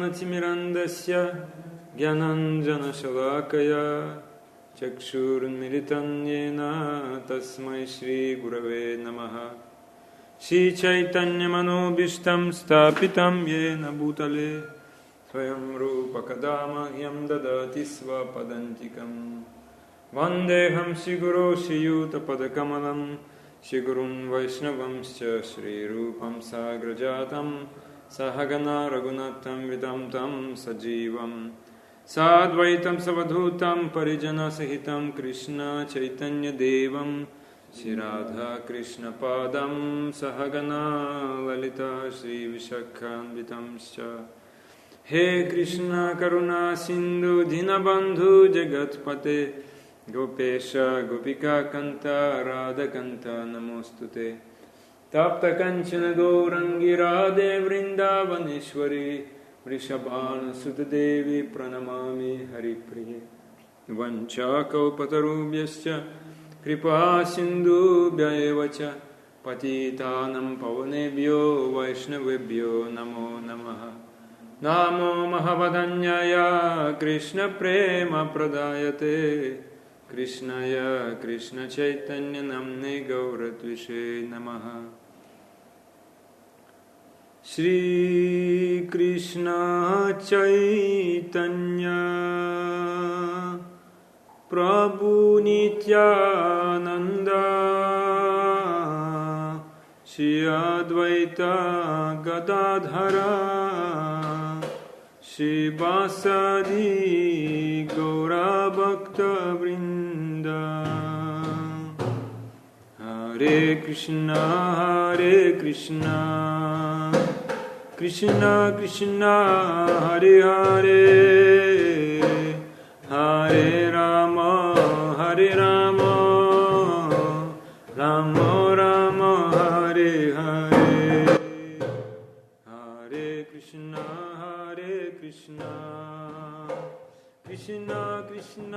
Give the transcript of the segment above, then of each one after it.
ज्ञानतिमिरन्दस्य ज्ञानाञ्जनशलाकया चक्षुरुन्मिलितं येन तस्मै श्रीगुरवे नमः। श्रीचैतन्यमनोभीष्टं स्थापितं येन भूतले स्वयं रूपकदा मह्यं ददाति स्वपदान्तिकम्। वन्देऽहं श्रीगुरो श्रीयुतपदकमलं श्रीगुरुन् वैष्णवंश्च श्रीरूपं साग्रजातं सहगना रघुनाथं वितं तं सजीवम् साद्वैतं सवधूतं परिजनसहितं कृष्ण चैतन्यदेवं श्रीराधा कृष्णपादं सहगना ललिता श्रीविशाखान्वितंश्च। हे कृष्ण करुणा सिन्धु दीनबन्धु जगत्पते गोपेश गोपिका कान्त राधाकान्त नमोस्तुते। तप्तकञ्चन गौरङ्गी राधे वृन्दावनेश्वरी वृषभानुसुतदेवी प्रणमामि हरिप्रिये। वञ्चाकल्पतरुभ्यश्च कृपा सिन्धुभ्य एव च पतितानं पावनेभ्यो वैष्णवेभ्यो नमो नमः। नमो महवदन्याय कृष्णप्रेमप्रदायते कृष्णाय कृष्णचैतन्यनाम्ने गौरत्विषे नमः। श्री कृष्ण चैतन्य प्रभु नित्यानंद श्री अद्वैत गदाधर श्रीवासादि गौरभक्तवृन्द। हरे कृष्ण कृष्ण कृष्ण हरे हरे हरे राम राम राम हरे हरे। हरे कृष्ण कृष्ण कृष्ण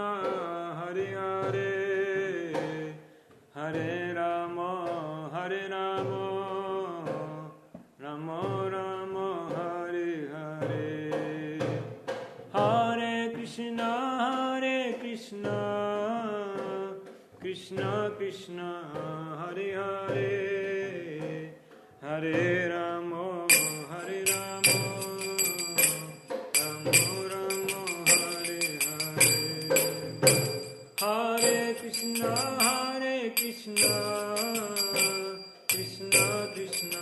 हरे हरे हरे राम राम राम हरे हरे। हरे कृष्ण कृष्ण कृष्ण हरे हरे हरे राम राम राम हरे हरे। हरे कृष्ण कृष्ण कृष्ण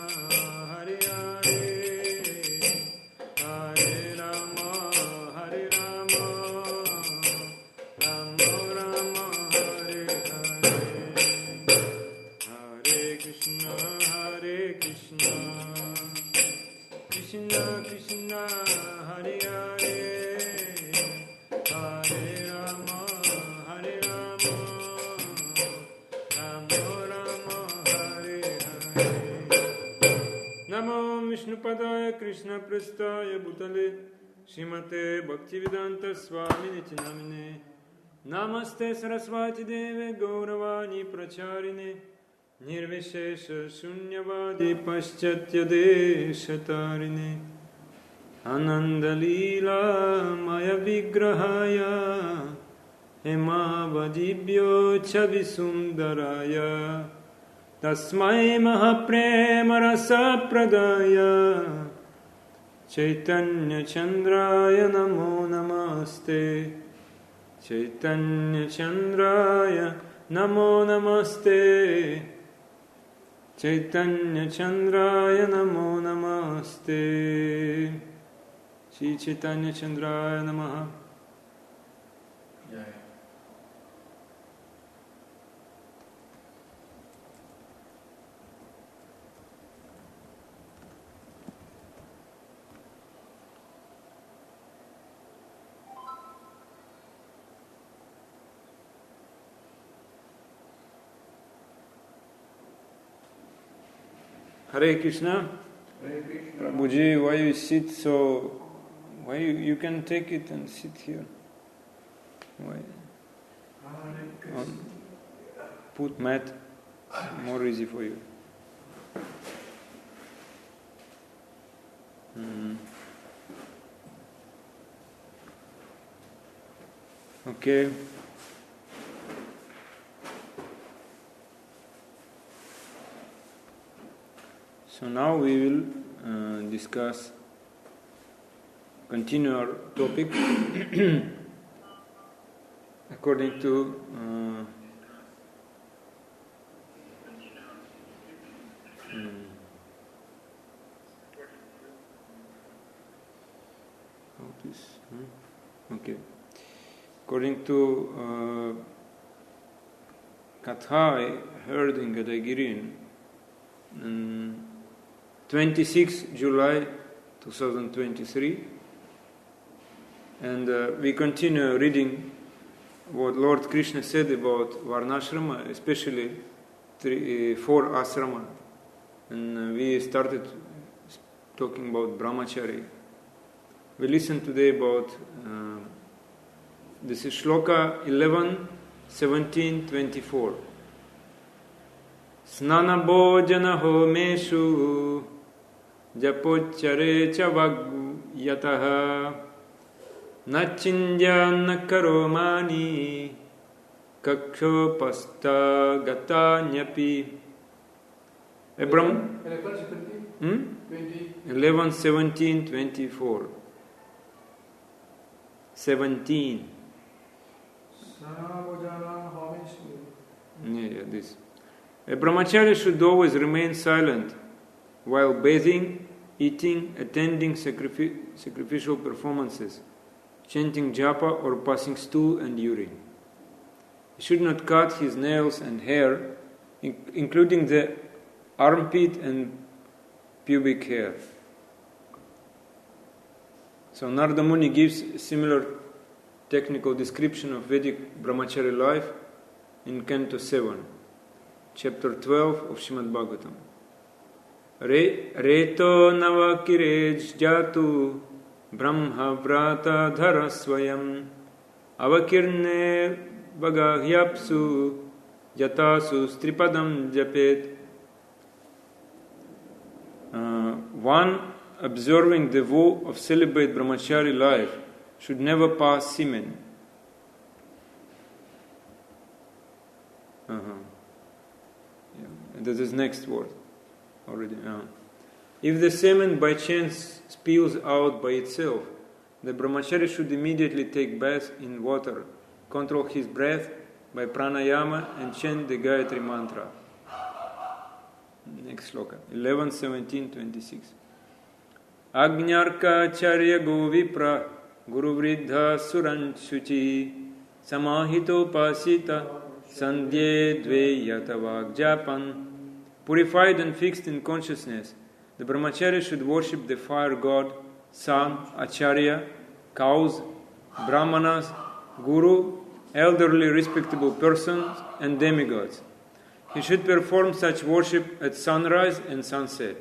हरे हरे हरे राम राम राम हरे हरे। हरे कृष्ण कृष्ण कृष्ण हरे हरे हरे राम राम राम हरे हरे। नमो विष्णुपदाय कृष्ण पृष्ठाय भूतले श्रीमते भक्तिवेदांत स्वामिने च नामिने। नमस्ते सरस्वती देवे गौरवाणी प्रचारिणे निर्विशेष शून्यवादी पाश्चात्य देशतारिणे। आनंदलीला मय विग्रहाय हेमावदिभ्यो छविसुन्दराय तस्मै महाप्रेम रसप्रदाय चैतन्यचन्द्राय नमो नमस्ते। चैतन्यचन्द्राय नमो नमस्ते। चैतन्यचन्द्राय नमो नमस्ते। श्री चैतन्यचन्द्राय नमः। Hare Krishna. Prabhuji, why you sit so? Why you can take it and sit here? Why? Put mat, more easy for you. Okay. So now we will continue our topic according to according to Katha I heard in Gadagiri on 26 July 2023, and we continue reading what Lord Krishna said about Varnasrama, especially 4 asrama, and we started talking about brahmachari. We listen today about this is shloka 11, 17, 24. Snana bhojana homeshu japochare cha vagyataha nachinjana karomani kaksho pasta gatanyapi. 11, 17, 24. 17. This. A brahmachari should always remain silent while bathing, eating, attending sacrificial performances, chanting japa or passing stool and urine. He should not cut his nails and hair, including the armpit and pubic hair. So Narada Muni gives a similar technical description of Vedic brahmachari life in Canto 7, Chapter 12 of Srimad Bhagavatam. Reto navakirej jatu brahma vrata dharasvayam avakirne bagahyapsu jatasu stripadam japet. One observing the vow of celibate brahmachari life should never pass semen. And this is next word already. If the semen by chance spills out by itself, the brahmachari should immediately take bath in water, control his breath by pranayama, and chant the Gayatri mantra. Next sloka, 11, 17, 26. Agnyarka charya govipra guru vridha suranchuchi samahito pasita sandhye dve yatavag japan. Purified and fixed in consciousness, the brahmachari should worship the fire god, sun, acharya, cows, brahmanas, guru, elderly respectable persons, and demigods. He should perform such worship at sunrise and sunset,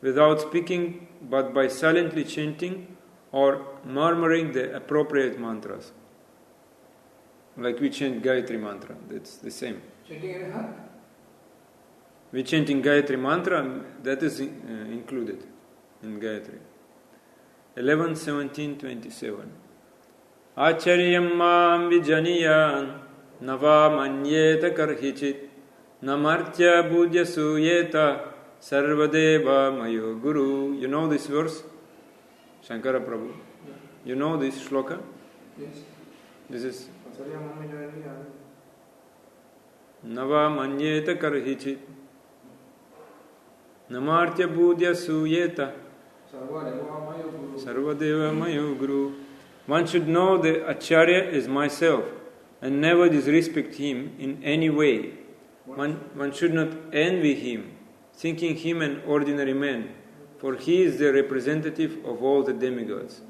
without speaking but by silently chanting or murmuring the appropriate mantras. Like we chant Gayatri mantra, that's the same. Chanting in heart? We chanting Gayatri mantra, that is included in Gayatri. 11, 17, 27. Acharyam mam vijaniyan nava manyeta karhichit namartya budya suyeta sarvadeva mayo guru. You know this verse? Shankara Prabhu. You know this shloka? Yes. This is Nava manyeta karhichit namartya budya suyeta sarvadeva mayo guru. One should know the Acharya is myself and never disrespect him in any way. One should not envy him, thinking him an ordinary man, for he is the representative of all the demigods.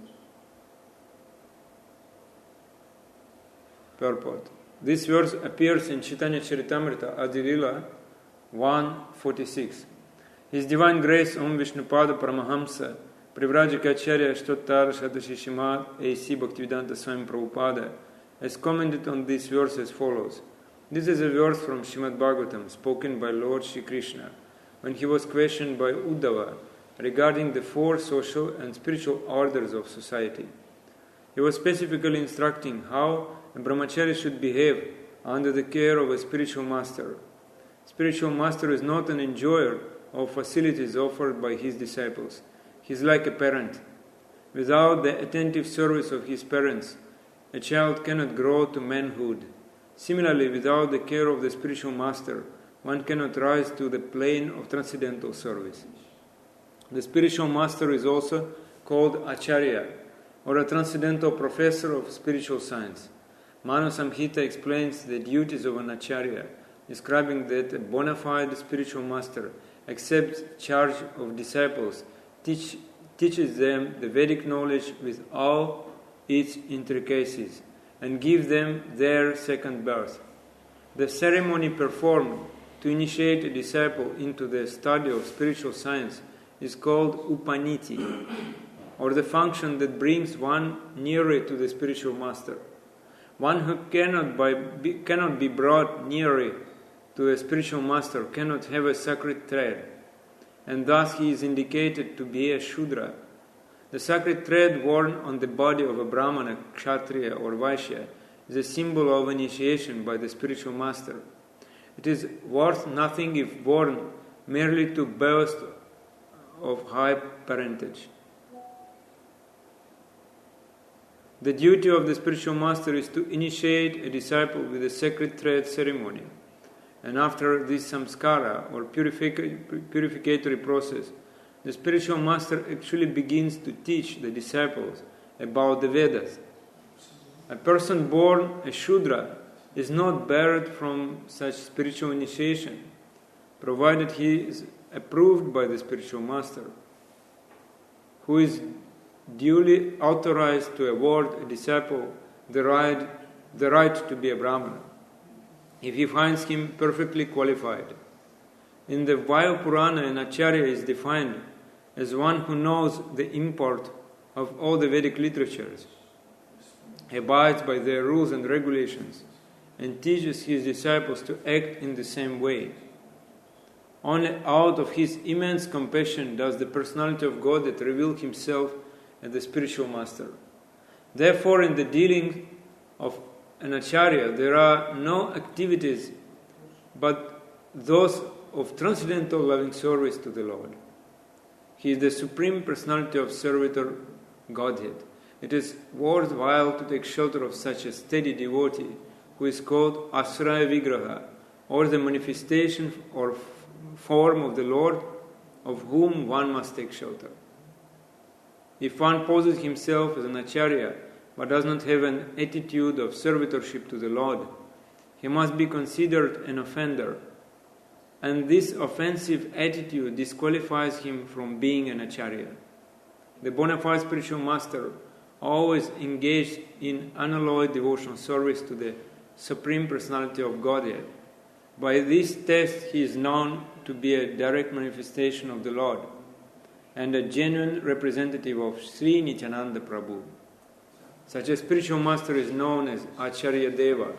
Purport. This verse appears in Chaitanya Charitamrita Adilila 1:46. His Divine Grace Om Vishnupada Paramahamsa Privrajaka Acharya Shtottar Shadashishimad A.C. Bhaktivedanta Swami Prabhupada has commented on this verse as follows. This is a verse from Srimad Bhagavatam spoken by Lord Shri Krishna when he was questioned by Uddhava regarding the 4 social and spiritual orders of society. He was specifically instructing how a brahmachari should behave under the care of a spiritual master. Spiritual master is not an enjoyer of facilities offered by his disciples. He is like a parent. Without the attentive service of his parents, a child cannot grow to manhood. Similarly, without the care of the spiritual master, one cannot rise to the plane of transcendental service. The spiritual master is also called Acharya, or a transcendental professor of spiritual science. Manu Samhita explains the duties of an Acharya, describing that a bona fide spiritual master accepts charge of disciples, teaches them the Vedic knowledge with all its intricacies, and gives them their second birth. The ceremony performed to initiate a disciple into the study of spiritual science is called Upaniti, or the function that brings one nearer to the spiritual master. One who cannot be brought nearer to a spiritual master cannot have a sacred thread, and thus he is indicated to be a Shudra. The sacred thread worn on the body of a Brahmana, Kshatriya or Vaishya is a symbol of initiation by the spiritual master. It is worth nothing if worn merely to boast of high parentage. The duty of the spiritual master is to initiate a disciple with a sacred thread ceremony, and after this samskara or purificatory process, the spiritual master actually begins to teach the disciples about the Vedas. A person born a Shudra is not barred from such spiritual initiation, provided he is approved by the spiritual master, who is duly authorized to award a disciple the right to be a Brahmana, if he finds him perfectly qualified. In the Vayu Purana, an Acharya is defined as one who knows the import of all the Vedic literatures, abides by their rules and regulations, and teaches his disciples to act in the same way. Only out of his immense compassion does the personality of Godhead reveal himself as the spiritual master. Therefore, in the dealing of an Acharya, there are no activities but those of transcendental loving service to the Lord. He is the supreme personality of servitor Godhead. It is worthwhile to take shelter of such a steady devotee who is called Asraya Vigraha, or the manifestation or form of the Lord, of whom one must take shelter. If one poses himself as an Acharya but does not have an attitude of servitorship to the Lord, he must be considered an offender, and this offensive attitude disqualifies him from being an Acharya. The bona fide spiritual master always engaged in unalloyed devotional service to the Supreme Personality of Godhead. By this test, he is known to be a direct manifestation of the Lord and a genuine representative of Sri Nityananda Prabhu. Such a spiritual master is known as Acharya Deva.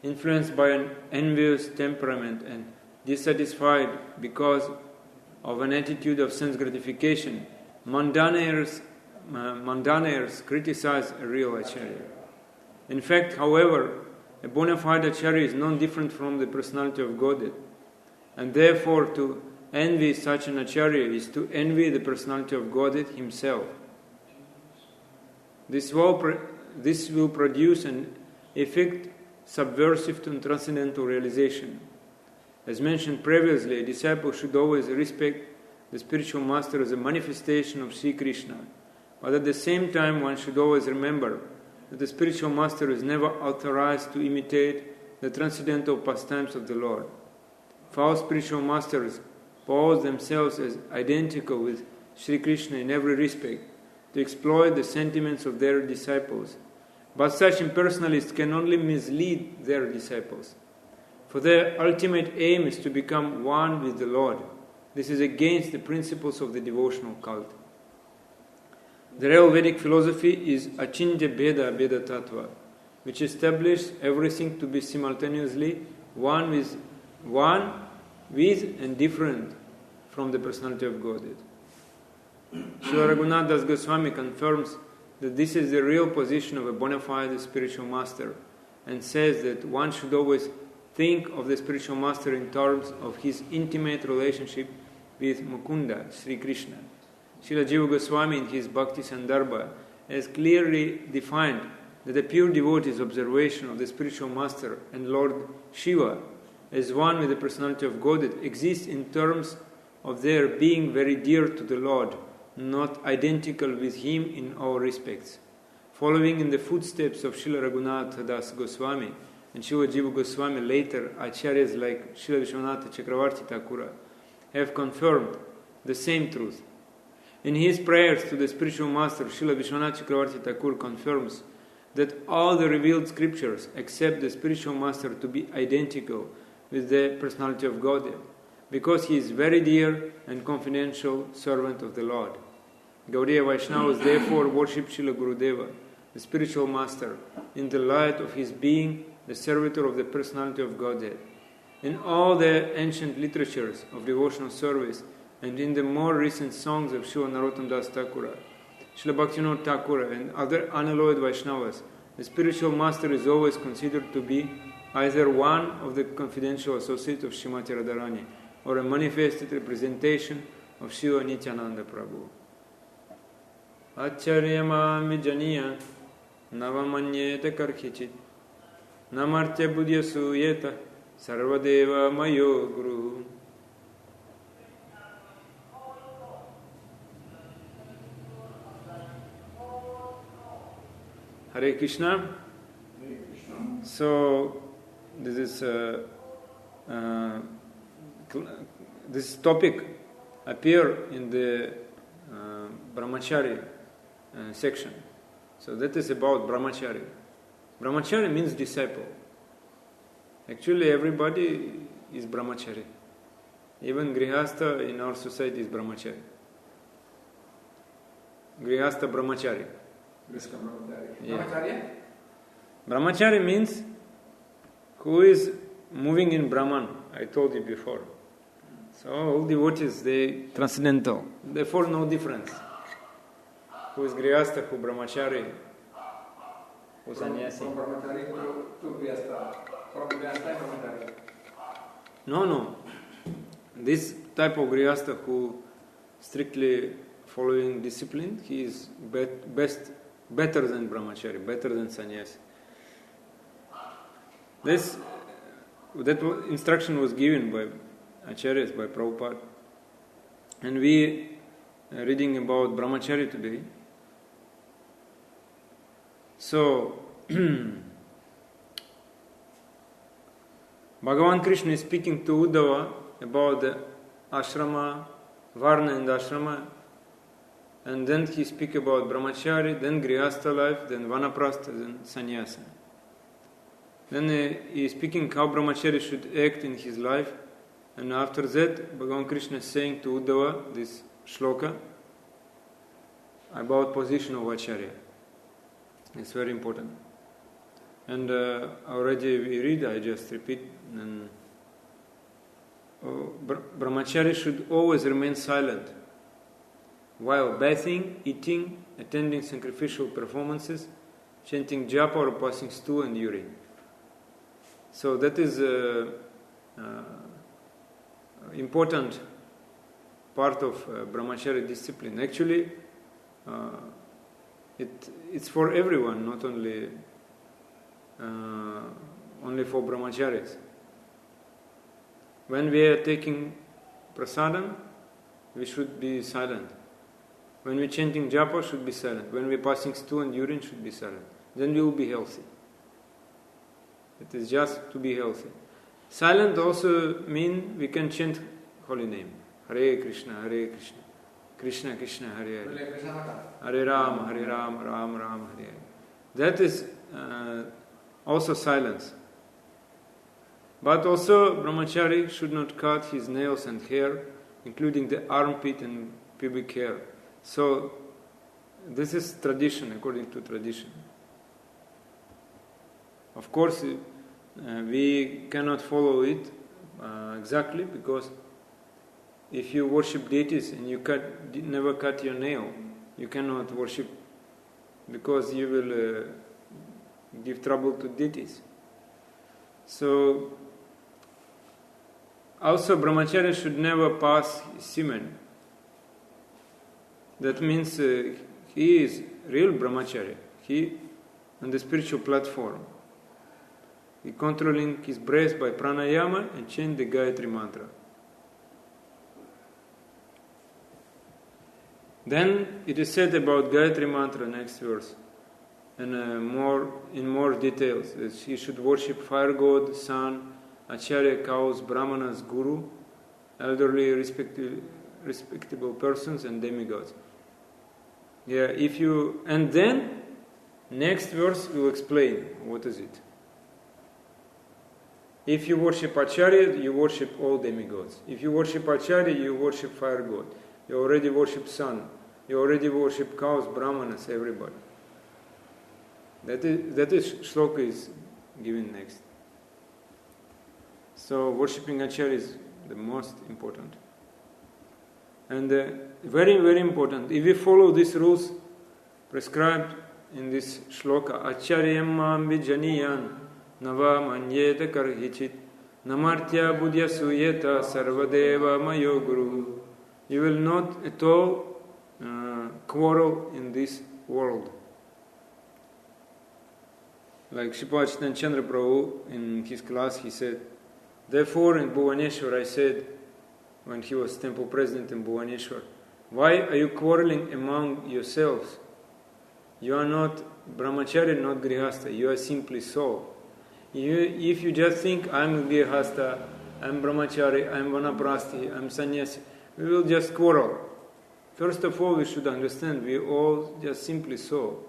Influenced by an envious temperament and dissatisfied because of an attitude of sense gratification, mundanaires criticize a real Acharya. In fact, however, a bona fide Acharya is no different from the personality of Godhead, and therefore to envy such an Acharya is to envy the personality of Godhead himself. This will produce an effect subversive to transcendental realization. As mentioned previously, a disciple should always respect the spiritual master as a manifestation of Sri Krishna, but at the same time one should always remember that the spiritual master is never authorized to imitate the transcendental pastimes of the Lord. False spiritual masters pose themselves as identical with Sri Krishna in every respect to exploit the sentiments of their disciples. But such impersonalists can only mislead their disciples, for their ultimate aim is to become one with the Lord. This is against the principles of the devotional cult. The real Vedic philosophy is Achintya Bheda Bheda Tattva, which establishes everything to be simultaneously one with and different from the personality of Godhead. Srila Raghunath Das Goswami confirms that this is the real position of a bona fide spiritual master, and says that one should always think of the spiritual master in terms of his intimate relationship with Mukunda, Sri Krishna. Srila Jiva Goswami in his Bhakti Sandarbha has clearly defined that the pure devotee's observation of the spiritual master and Lord Shiva as one with the personality of Godhead exists in terms of their being very dear to the Lord, not identical with him in all respects. Following in the footsteps of Srila Raghunath Das Goswami and Srila Jiva Goswami, later Acharyas like Srila Vishwanatha Chakravarti Thakura have confirmed the same truth. In his prayers to the spiritual master, Srila Vishwanath Chakravarti Thakur confirms that all the revealed scriptures accept the spiritual master to be identical with the personality of Godhead, because he is very dear and confidential servant of the Lord. Gaudiya Vaishnavas therefore worship Srila Gurudeva, the spiritual master, in the light of his being the servitor of the personality of Godhead. In all the ancient literatures of devotional service and in the more recent songs of Srila Narottam Das Thakura, Srila Bhaktivinoda Thakura and other unalloyed Vaishnavas, the spiritual master is always considered to be either one of the confidential associates of Srimati Radharani or a manifested representation of Shiva Nityananda Prabhu. Acharyamami janiya navamanyeta karkichit namartya buddhya suyeta sarvadeva mayo guru. Hare Krishna. So this topic appear in the Brahmachari section. So that is about Brahmachari. Brahmachari means disciple. Actually, everybody is Brahmachari. Even Grihastha in our society is Brahmachari. Grihastha Brahmachari. Yeah. Brahmachari means who is moving in Brahman. I told you before. So all devotees, they transcendental. Therefore no difference. Who is Grihastha, who Brahmachari, who Sannyasi. From Brahmachari to Grihastha. From Grihastha to Brahmachari. No. This type of Grihastha who strictly following discipline, he is better than Brahmachari, better than Sannyasi. That instruction was given by Acharyas, by Prabhupada. And we are reading about Brahmachari today. So, Bhagavan Krishna is speaking to Uddhava about the ashrama, Varna and ashrama, and then he speaks about Brahmachari, then Grihastha life, then Vanaprastha, then Sannyasa. Then he is speaking how Brahmachari should act in his life, and after that Bhagavan Krishna is saying to Uddhava this shloka about position of Acharya. It's very important. And already we read, I just repeat, and Brahmachari should always remain silent while bathing, eating, attending sacrificial performances, chanting japa or passing stool and urine. So that is important part of Brahmachari discipline. Actually, it's for everyone, not only for Brahmacharis. When we are taking prasadam, we should be silent. When we are chanting japa, should be silent. When we are passing stool and urine, should be silent. Then we will be healthy. It is just to be healthy. Silent also mean we can chant holy name. Hare Krishna, Hare Krishna, Krishna Krishna, Hare Hare, Hare Rama, Hare Rama, Rama Rama, Hare Hare. That is also silence. But also Brahmachari should not cut his nails and hair, including the armpit and pubic hair. So this is tradition, according to tradition. Of course, we cannot follow it exactly, because if you worship deities and you never cut your nail, you cannot worship because you will give trouble to deities. So, also brahmacharya should never pass semen. That means he is real brahmacharya. He on the spiritual platform. He controlling his breath by pranayama and chant the Gayatri mantra. Then it is said about Gayatri mantra, next verse, and in more details. He should worship fire god, sun, acharya, cows, brahmanas, guru, elderly, respectable persons, and demigods. Yeah, and then next verse will explain what is it. If you worship acharya, you worship all demigods. If you worship acharya, you worship fire god. You already worship sun. You already worship cows, brahmanas, everybody. That is shloka is given next. So worshipping acharya is the most important. And very, very important. If we follow these rules prescribed in this shloka, acharyam mam vijaniyan nava manyeta karhichit namartya buddhya suyeta sarvadeva mayo guru. You will not at all quarrel in this world. Like Sripad Chaitanya Chandra Prabhu in his class, he said, therefore in Bhuvaneshwar I said, when he was temple president in Bhuvaneshwar, why are you quarreling among yourselves? You are not brahmacharya, not grihastha, you are simply soul. If you just think, I'm grihastha, I'm brahmachari, I'm vanaprasthi, I'm sannyasi, we will just quarrel. First of all, we should understand we all just simply soul.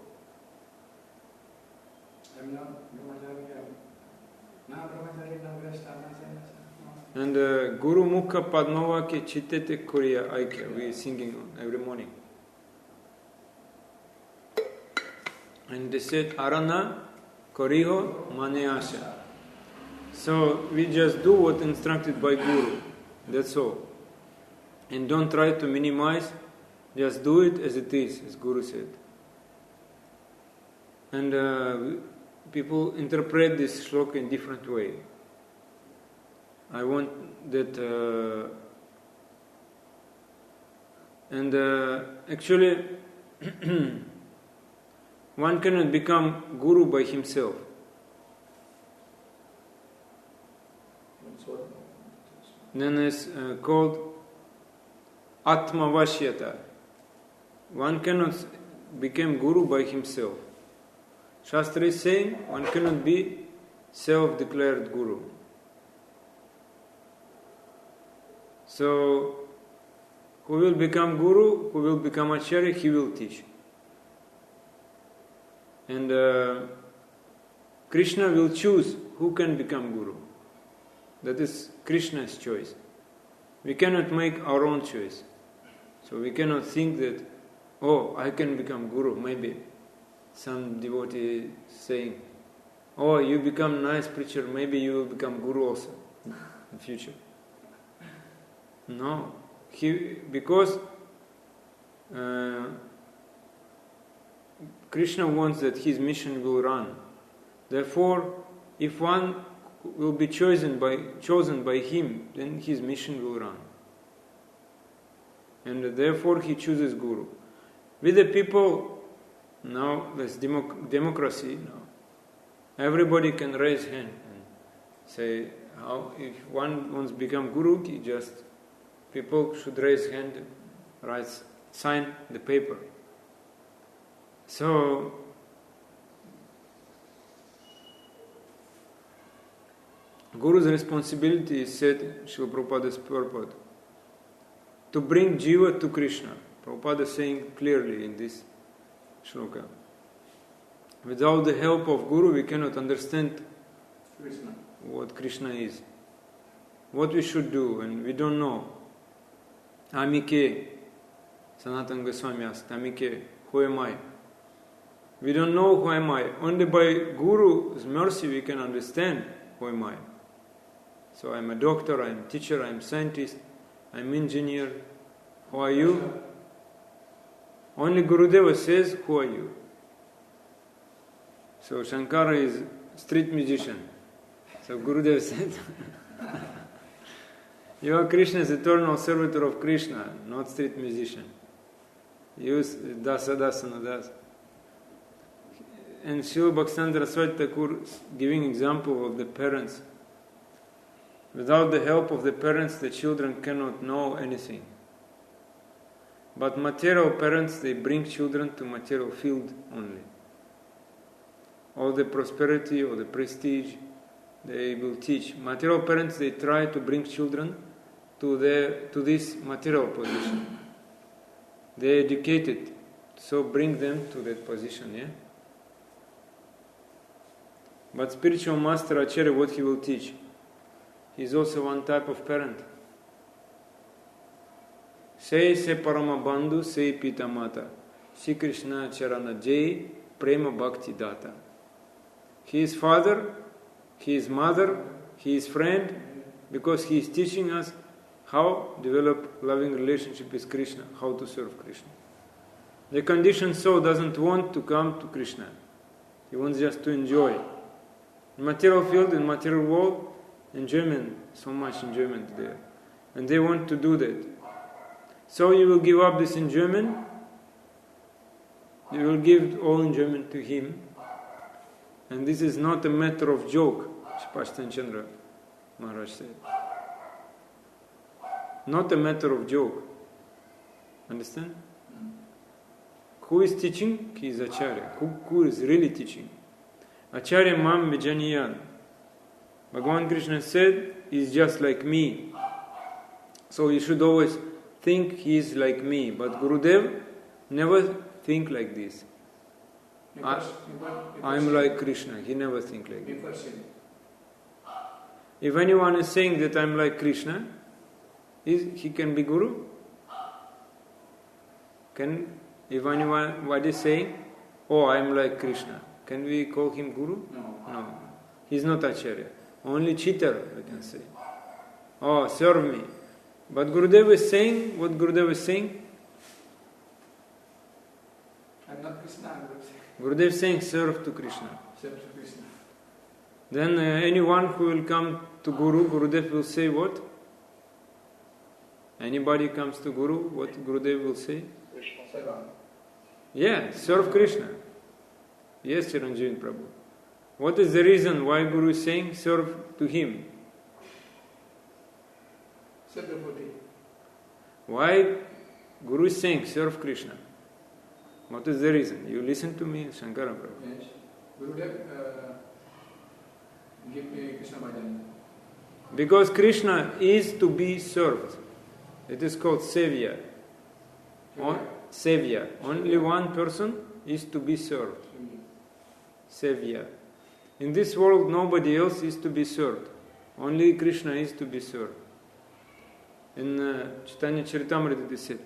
And Guru Mukha Padmava ke Chittete Kuriya Aikya, we are singing every morning. And they said, Arana Koriho Maneasha. So we just do what instructed by Guru, that's all. And don't try to minimize, just do it as it is, as Guru said. And people interpret this shloka in different way. I want that, actually, one cannot become guru by himself. Then it's called Atma Vashyata. One cannot become guru by himself. Shastra is saying one cannot be self-declared guru. So, who will become guru, who will become acharya, he will teach. And Krishna will choose who can become guru. That is Krishna's choice. We cannot make our own choice. So we cannot think that, oh, I can become guru. Maybe some devotee saying, oh, you become nice preacher, maybe you will become guru also in the future. No, because Krishna wants that his mission will run. Therefore, if one will be chosen by him, then his mission will run. And therefore he chooses guru. With the people, now there's democracy now. Everybody can raise hand and say, if one wants to become guru, people should raise hand, sign the paper. So, Guru's responsibility is said, Srila Prabhupada's purport, to bring jiva to Krishna. Prabhupada is saying clearly in this shloka. Without the help of Guru, we cannot understand what Krishna is. What we should do, and we don't know. Amike, Sanatana Goswami asked, Amike, who am I? We don't know who am I. Only by Guru's mercy we can understand who am I. So I'm a doctor, I'm a teacher, I'm a scientist, I'm an engineer. Who are you? Only Gurudeva says, who are you? So Shankara is street musician. So Gurudev said, you are Krishna's eternal servitor of Krishna, not street musician. Use dasa dasana das. And Srila Bhaktivinoda Saraswati Thakur giving example of the parents. Without the help of the parents, the children cannot know anything. But material parents, they bring children to material field only. All the prosperity or the prestige, they will teach. Material parents, they try to bring children to this material position. They educate it, so bring them to that position, yeah? But spiritual master Acharya, what he will teach? He is also one type of parent. Say se parama bandhu, say pita mata. Shri Krishna charana jai, prema bhakti data. He is father, he is mother, he is friend, because he is teaching us how to develop loving relationship with Krishna, how to serve Krishna. The conditioned soul doesn't want to come to Krishna. He wants just to enjoy. In material field, in material world, enjoyment, so much enjoyment there. And they want to do that. So you will give up this enjoyment, you will give all enjoyment to him. And this is not a matter of joke, Pashtan Chandra Maharaj said. Not a matter of joke. Understand? Who is teaching? He is Acharya. Who is really teaching? Acharya Mam Vijaniyan. Bhagavan Krishna said, he is just like me. So you should always think he is like me. But Gurudev never think like this. I am like Krishna. He never think like that. If anyone is saying that I am like Krishna, he can be Guru? If anyone what is saying, oh, I am like Krishna, can we call him Guru? No. He is not Acharya. Only cheater, we can say. Oh, serve me. But Gurudev is saying, what Gurudev is saying? I am not Krishna, Gurudev is saying, serve to Krishna. Serve to Krishna. Then anyone who will come to Guru, Gurudev will say what? Anybody comes to Guru, what Gurudev will say? Krishna. Yeah, serve Krishna. Yes, Chiranjeev Prabhu. What is the reason why Guru is saying serve to him? Serve the devotee. Why Guru is saying serve Krishna? What is the reason? You listen to me, Shankara Prabhu. Yes. Gurudev give me Krishna bhajan. Because Krishna is to be served. It is called Sevya. Sevya. Only one person is to be served. Sevya. In this world, nobody else is to be served. Only Krishna is to be served. In Chaitanya Charitamrita it is said,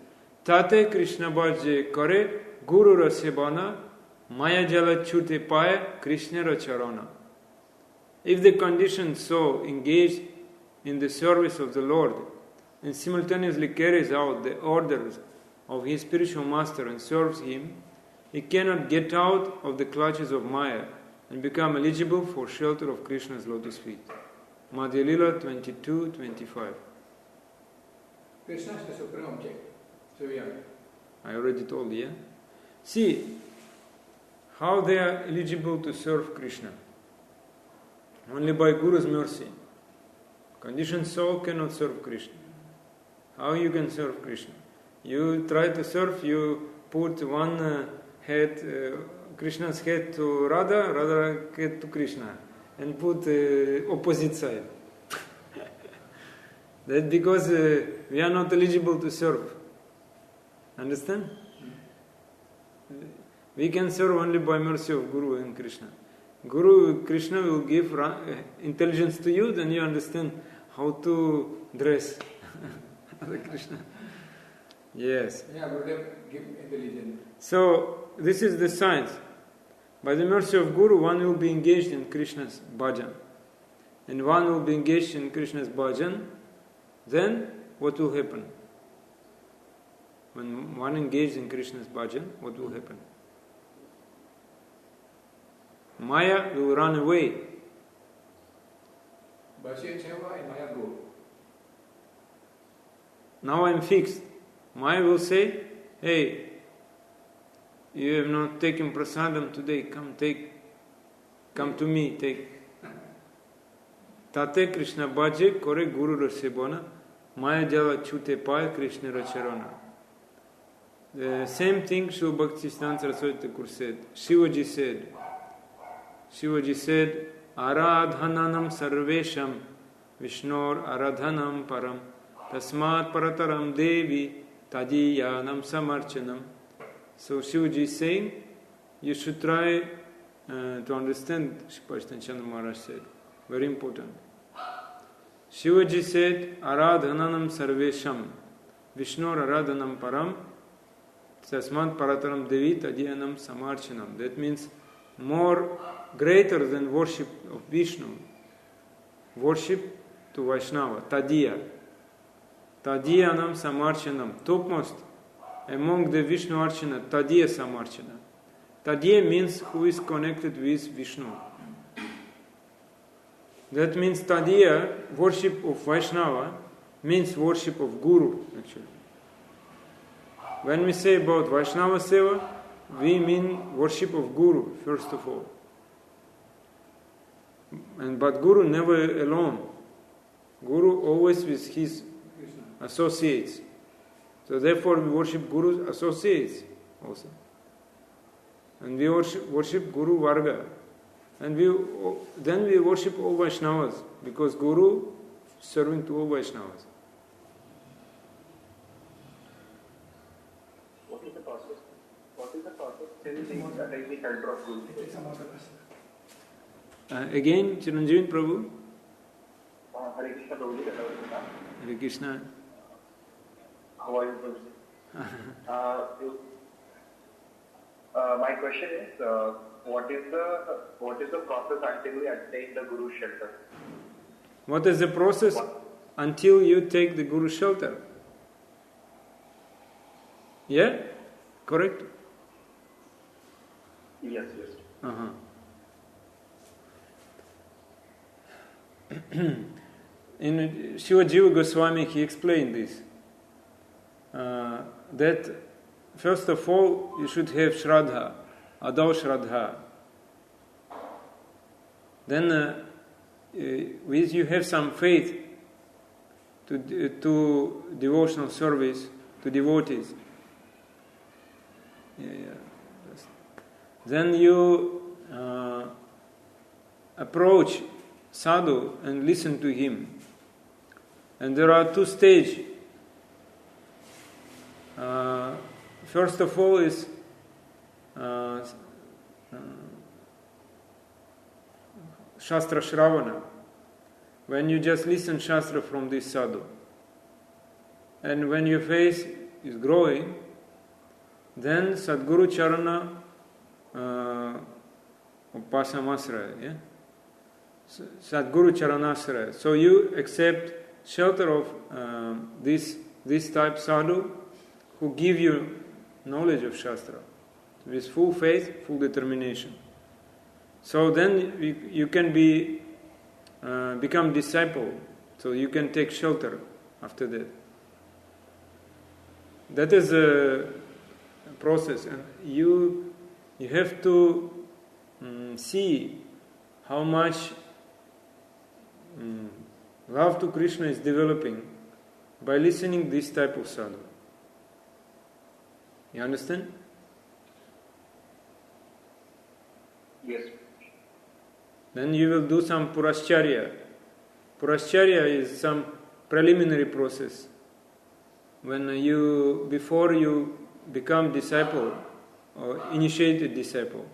Tate Krishna bhaje kare Guru rasebana maya jala chute paya Krishna racharana. If the conditioned soul engaged in the service of the Lord and simultaneously carries out the orders of his spiritual master and serves him, he cannot get out of the clutches of Maya and become eligible for shelter of Krishna's lotus feet. Madhya Lila 22-25. Krishna is the supreme object. So we are. I already told you. Yeah? See how they are eligible to serve Krishna. Only by Guru's mercy. Conditioned soul cannot serve Krishna. How you can serve Krishna? You try to serve, you put one head, Krishna's head to Radha, Radha head to Krishna, and put opposite side. That's because we are not eligible to serve. Understand? We can serve only by mercy of Guru and Krishna. Guru, Krishna will give intelligence to you, then you understand how to dress. Krishna. Yes. Yeah, Gurudev give intelligence. So, this is the science. By the mercy of Guru, one will be engaged in Krishna's bhajan. And one will be engaged in Krishna's bhajan, then what will happen? When one engaged in Krishna's bhajan, what will happen? Maya will run away. Now I'm fixed. Maya will say, hey, you have not taken prasadam today, come to me, take. Tate Krishna bhaje kore guru rasebona, Maya jala chute paya Krishna racharana. The same thing Srila Bhaktisiddhanta Saraswati Thakur said. Shivaji said, Aradhananam sarvesham Vishnor aradhanam param Tasmat parataram devi tadiyanam samarchanam. So Shivaji is saying, you should try to understand, Shri Chandra Maharaj said. Very important. Shivaji said, Aradhananam sarvesham Vishnor aradhanam param Tasmat parataram devi tadiyanam samarchanam. That means more greater than worship of Vishnu. Worship to Vaishnava, Tadiya. Tadiyanam samarchanam. Topmost among the Vishnu Archana, Tadiya samarchana. Tadiya means who is connected with Vishnu. That means Tadiya, worship of Vaishnava, means worship of Guru, actually. When we say about Vaishnava Seva, we mean worship of Guru, first of all. But Guru never alone. Guru always with his associates. So therefore we worship Guru's associates also. And we worship Guru Varga. And then we worship all Vaishnavas, because Guru serving to all Vaishnavas. What is the process? That is the shelter of Guru. Again, Chiranjeevan Prabhu. Hare Krishna Prabhu. Hare Krishna. How are you, my question is, what is the process until we attain the Guru's shelter? What is the process until you take the Guru's shelter? Yeah? Correct? Yes. In Shiva Jiva Goswami, he explained this. That first of all, you should have Shraddha, Adav Shraddha. Then, you have some faith to devotional service, to devotees. Then you approach sadhu and listen to him. And there are two stages. First of all is Shastra Shravana, when you just listen Shastra from this sadhu. And when your faith is growing, then Sadguru Charana Upasamasraya, yeah? Sadguru Charanasraya. So you accept shelter of this type sadhu who give you knowledge of Shastra with full faith, full determination. So then you can become disciple. So you can take shelter after that. That is a process, and you have to see how much love to Krishna is developing by listening this type of sadhu. You understand? Yes. Then you will do some purascharya. Purascharya is some preliminary process. Before you become disciple or initiated disciple,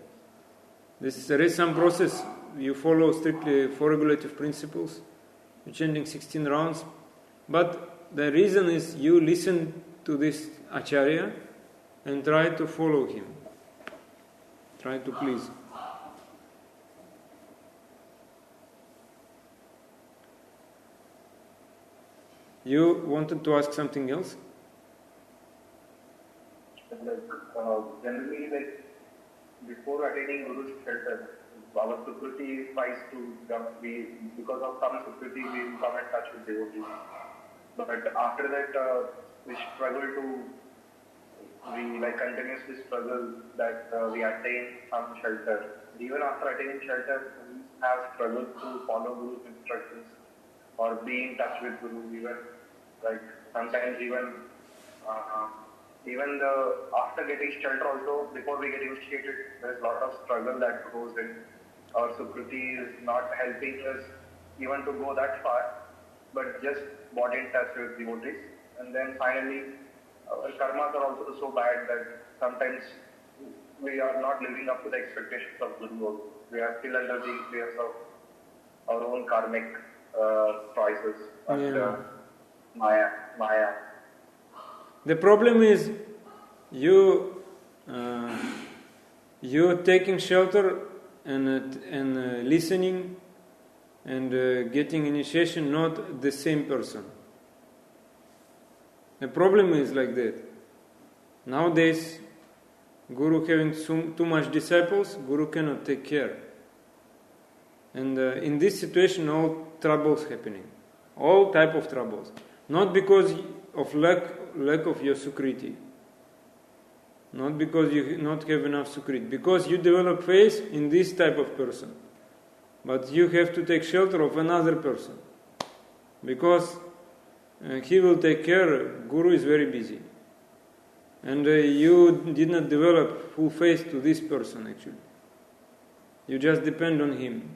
there is some process. You follow strictly 4 regulative principles. You're chanting 16 rounds. But the reason is you listen to this acharya and try to follow him. Try to please. You wanted to ask something else? Generally, before attaining Guru's shelter, our Sukriti tries to because of some Sukriti we will come in touch with devotees. But after that, we struggle to, we like continuously struggle that we attain some shelter. Even after attaining shelter, we have struggled to follow Guru's instructions or be in touch with Guru. Even like sometimes even after getting shelter also, before we get initiated, there is a lot of struggle that goes in. Our Sukriti is not helping us even to go that far, but just body in touch with devotees. And then finally, our karmas are also so bad that sometimes we are not living up to the expectations of Guru. We are still under the influence of our own karmic choices and Maya. The problem is you're taking shelter and listening and getting initiation, not the same person. The problem is like that. Nowadays, Guru having too much disciples, Guru cannot take care. And in this situation, all troubles happening. All type of troubles. Not because of lack of your Sukriti. Not because you not have enough Sukriti. Because you develop faith in this type of person. But you have to take shelter of another person. Because he will take care. Guru is very busy. And you did not develop full faith to this person actually. You just depend on him.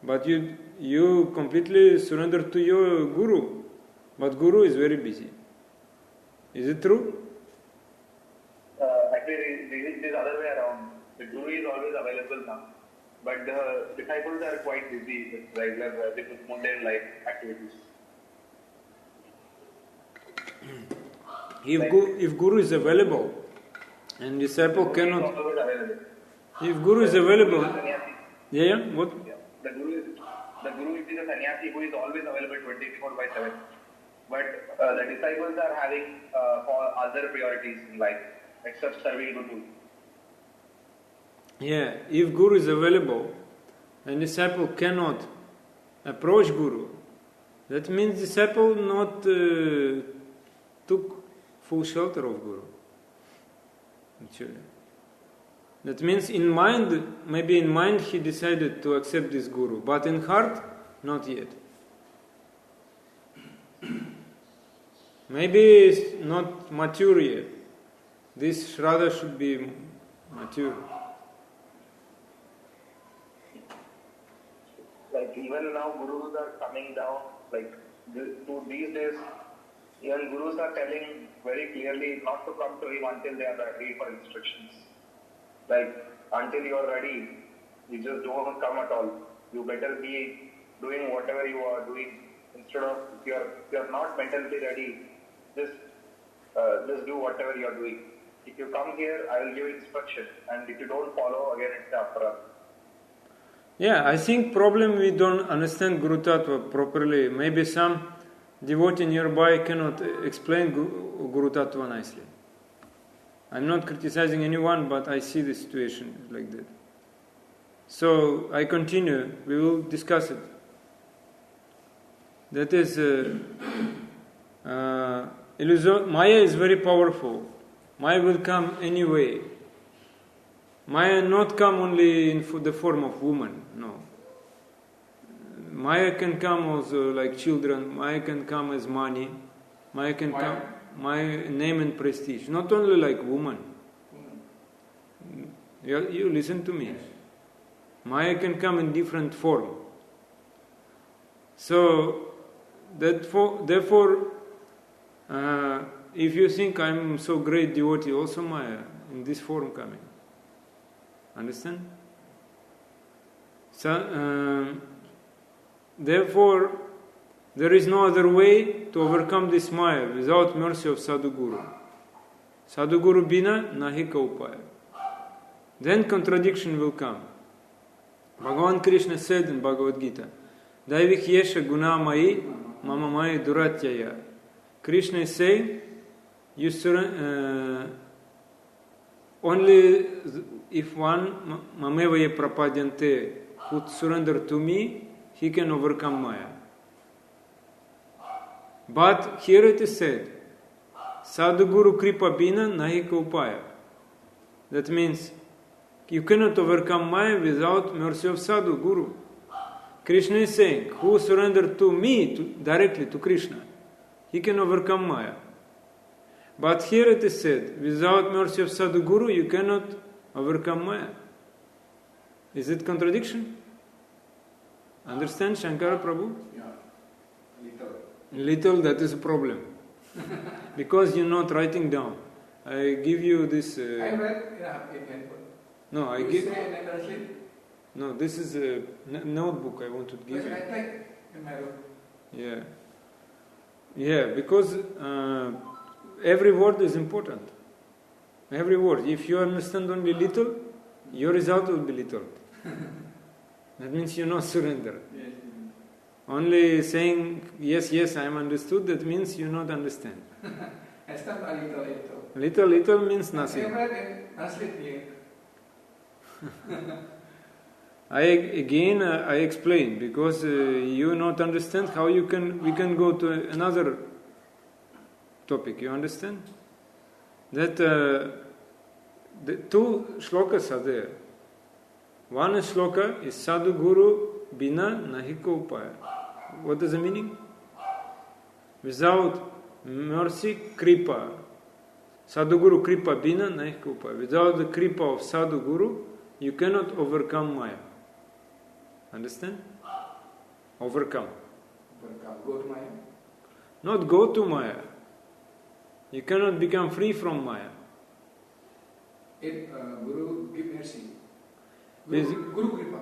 But you completely surrender to your Guru. But Guru is very busy. Is it true? Actually, it is the other way around. The Guru is always available now. But the disciples are quite busy with regular, with mundane life activities. If Guru is available and disciple cannot. If Guru is available. What? The Guru is a sannyasi who is always available 24/7. But the disciples are having other priorities in life except serving Guru. If Guru is available and disciple cannot approach Guru, that means disciple not took full shelter of Guru. Actually. That means maybe in mind he decided to accept this Guru, but in heart, not yet. Maybe it's not mature yet. This Shraddha should be mature. Like even now Gurus are coming down, like to these days, even Gurus are telling very clearly not to come to him until they are ready for instructions. Like until you are ready, you just don't come at all. You better be doing whatever you are doing. Instead of, if you are not mentally ready, just do whatever you are doing. If you come here, I will give instruction, and if you don't follow, again it's apara. I think problem we don't understand Guru Tattva properly. Maybe some devotee nearby cannot explain Guru Tattva nicely. I'm not criticizing anyone, but I see the situation like that. So I continue. We will discuss it. That is, Maya is very powerful. Maya will come anyway. Maya not come only in the form of woman, no. Maya can come also like children. Maya can come as money. Maya can come, Maya name and prestige. Not only like woman. You listen to me. Maya can come in different form. So, therefore, if you think I'm so great devotee, also Maya in this form coming. Understand? So, therefore, there is no other way to overcome this Maya without mercy of Sadhguru. Sadhguru bina nahi ka upaya. Then contradiction will come. Bhagavan Krishna said in Bhagavad Gita, Daivik yesha guna mai mama mai duratyaya. Krishna is saying, only if one mamevaya prapadyante would surrender to me, he can overcome Maya. But here it is said, Sadhguru Kripa Bina Nahika Upaya. That means you cannot overcome Maya without mercy of Sadhu Guru. Krishna is saying, who surrendered to me directly to Krishna, he can overcome Maya. But here it is said, without mercy of Sadhu Guru, you cannot overcome Maya. Is it contradiction? Understand, Shankara Prabhu? Yeah, Little, that is a problem. Because you're not writing down. I give you this... I read in handbook. No, I You give... say and I translate. No, this is a notebook I want to give But you. I type in my room. Yeah. Yeah, because every word is important. Every word. If you understand only little, your result will be little. That means you not surrender. Yes. Only saying, yes, yes, I am understood, that means you not understand. I start a little. Little means I nothing. read and translate here. I explain, because you not understand how we can go to another topic, you understand? That the two shlokas are there. One shloka is Sadhu Guru Bina Nahiko Upaya. What is the meaning? Without mercy, Kripa. Sadhu Guru Kripa Bina Nahiko Upaya. Without the Kripa of Sadhu Guru, you cannot overcome Maya. Understand? Overcome. Go to Maya. Not go to Maya. You cannot become free from Maya. If Guru give mercy. With- Guru Kripa.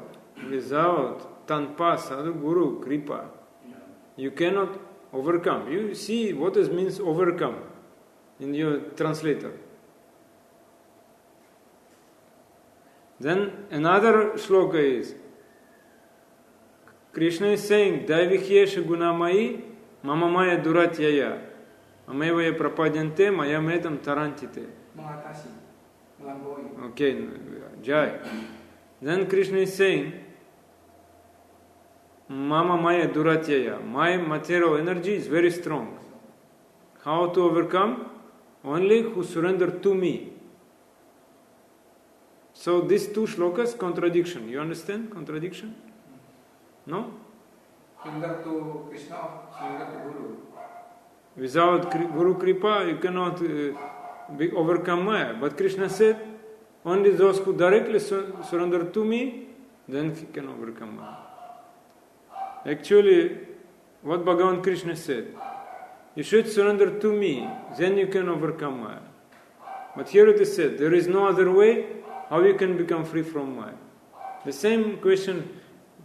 Without Tanpa Sadhu Guru Kripa, you cannot overcome. You see what it means overcome in your translator. Then another shloka is, Krishna is saying, Daivihyesha gunamai mama maya duratyaya amevaya prapadyante maya metam tarantite. Mengatasi. Melampaui. Okay, Jai. Then Krishna is saying, Mama Maya Duratyaya, my material energy is very strong. How to overcome? Only who surrender to me. So these two shlokas, contradiction. You understand contradiction? No? Surrender to Krishna or surrender to Guru. Without Guru Kripa, you cannot overcome Maya. But Krishna said, only those who directly surrender to me, then he can overcome Maya. Actually, what Bhagavan Krishna said, you should surrender to me, then you can overcome Maya. But here it is said, there is no other way how you can become free from Maya. The same question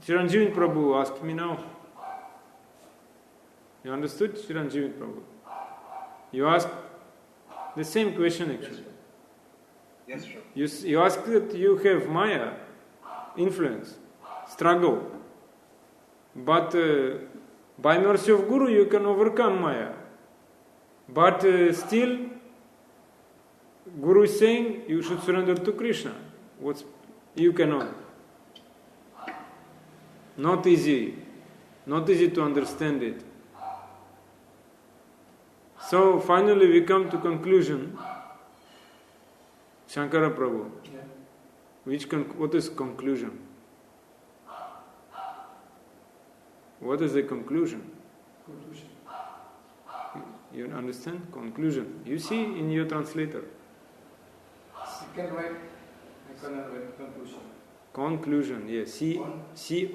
Chiranjeevi Prabhu asked me now. You understood, Chiranjeevi Prabhu? You asked the same question actually. Yes, sure. You ask that you have Maya influence, struggle, but by mercy of Guru you can overcome Maya. But still, Guru is saying you should surrender to Krishna. You cannot. Not easy to understand it. So finally we come to conclusion. Shankara Prabhu. Yeah. What is conclusion? What is the conclusion? Conclusion. You understand? Conclusion. You see in your translator. You can write. I cannot write conclusion. Conclusion, yes. Conclusi.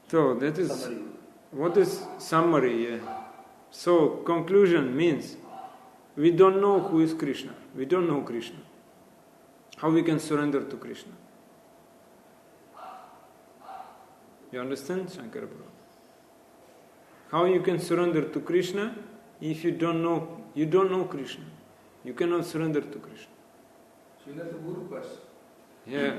So that is Summary. what is summary. Yeah. So conclusion means we don't know who is Krishna. We don't know Krishna. How we can surrender to Krishna? You understand, Shankara Prabhu? How you can surrender to Krishna if you don't know Krishna? You cannot surrender to Krishna. Surrender to Guru first. Yeah.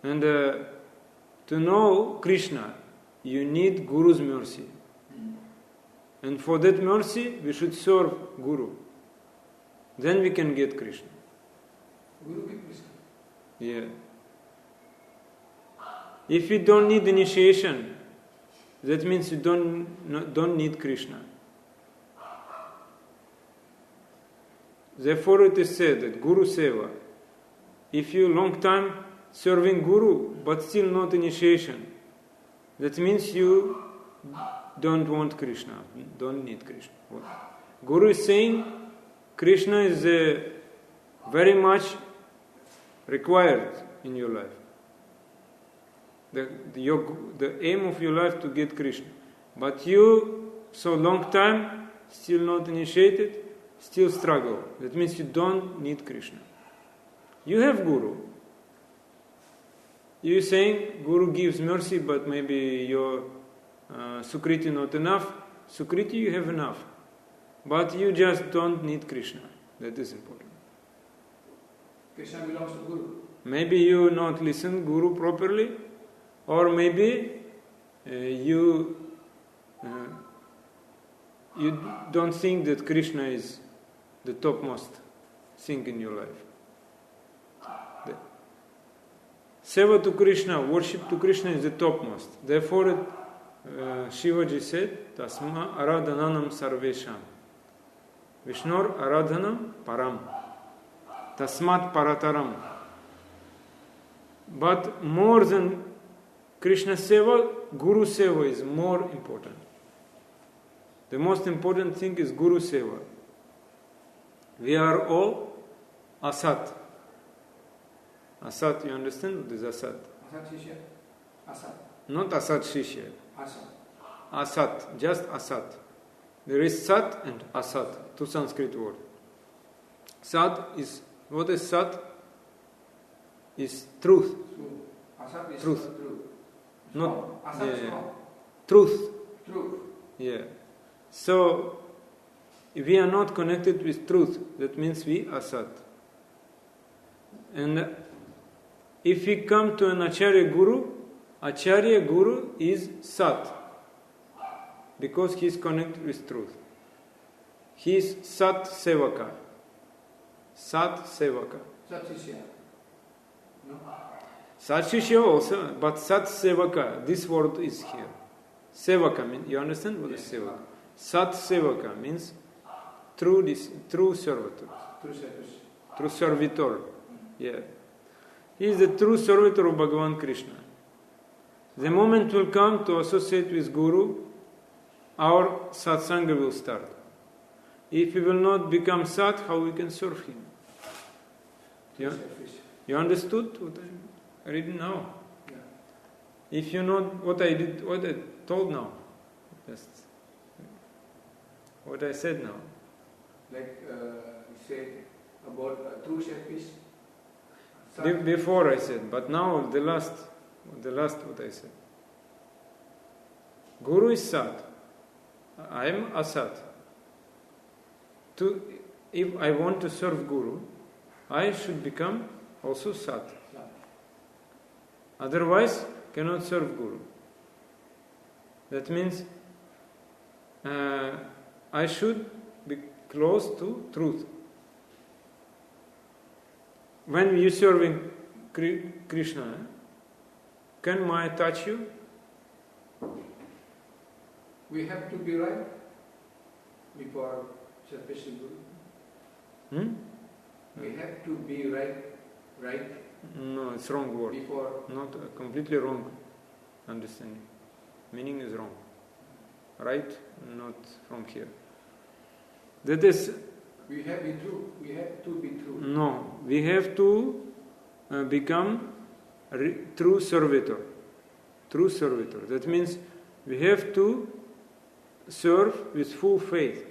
And to know Krishna, you need Guru's mercy. And for that mercy, we should serve Guru. Then we can get Krishna. Guru ki Krishna. Yeah. If you don't need initiation, that means you don't need Krishna. Therefore it is said that Guru Seva, if you long time serving Guru but still not initiation, that means you don't want Krishna, don't need Krishna. Guru is saying Krishna is very much required in your life. The aim of your life to get Krishna. But you, so long time, still not initiated, still struggle. That means you don't need Krishna. You have Guru. You saying Guru gives mercy, but maybe your Sukriti not enough. Sukriti you have enough. But you just don't need Krishna. That is important. Krishna belongs to Guru. Maybe you not listen Guru properly, or maybe you don't think that Krishna is the topmost thing in your life. Seva to Krishna, worship to Krishna is the topmost. Therefore, Shivaji said, Tasma aradhananam sarvesham. Vishnur aradhanam param. Tasmat parataram. But more than Krishna Seva, Guru Seva is more important. The most important thing is Guru Seva. We are all Asat. Asat, you understand what is Asat? Asat Shishya? Asat. Not Asat Shishya. Asat. Asat, just Asat. There is Sat and Asat, two Sanskrit words. Sat is, what is Sat? Is truth. Asat is Truth. Not Asat is wrong. Truth. Truth. Yeah. So, if we are not connected with truth, that means we Asat. And if we come to an Acharya Guru is Sat. Because he is connected with truth. He is Sat Sevaka. Sat Sevaka. Sat Shishya. No. Sat Shishya also, but Sat Sevaka, this word is here. Sevaka means, you understand what is Sevaka? Sat Sevaka means true servitor. True service. True servitor. Yeah. He is the true servitor of Bhagavan Krishna. The moment will come to associate with Guru, our satsanga will start. If we will not become sat, how we can serve him? Yeah? You understood what I read now? Yeah. If you know what I told now, just what I said now. Like you said about true selfish. Before I said, but now the last what I said. Guru is Sat. I am Asat. If I want to serve Guru, I should become also Sat. Otherwise, cannot serve Guru. That means I should be close to truth. When you serving Krishna, can Maya touch you? We have to be right before serving Guru. We have to be right. No, it's wrong word. Before. Not completely wrong understanding. Meaning is wrong. Right? Not from here. That is. We have to be true. We have to be true. No, we have to become true servitor. True servitor. That means we have to serve with full faith.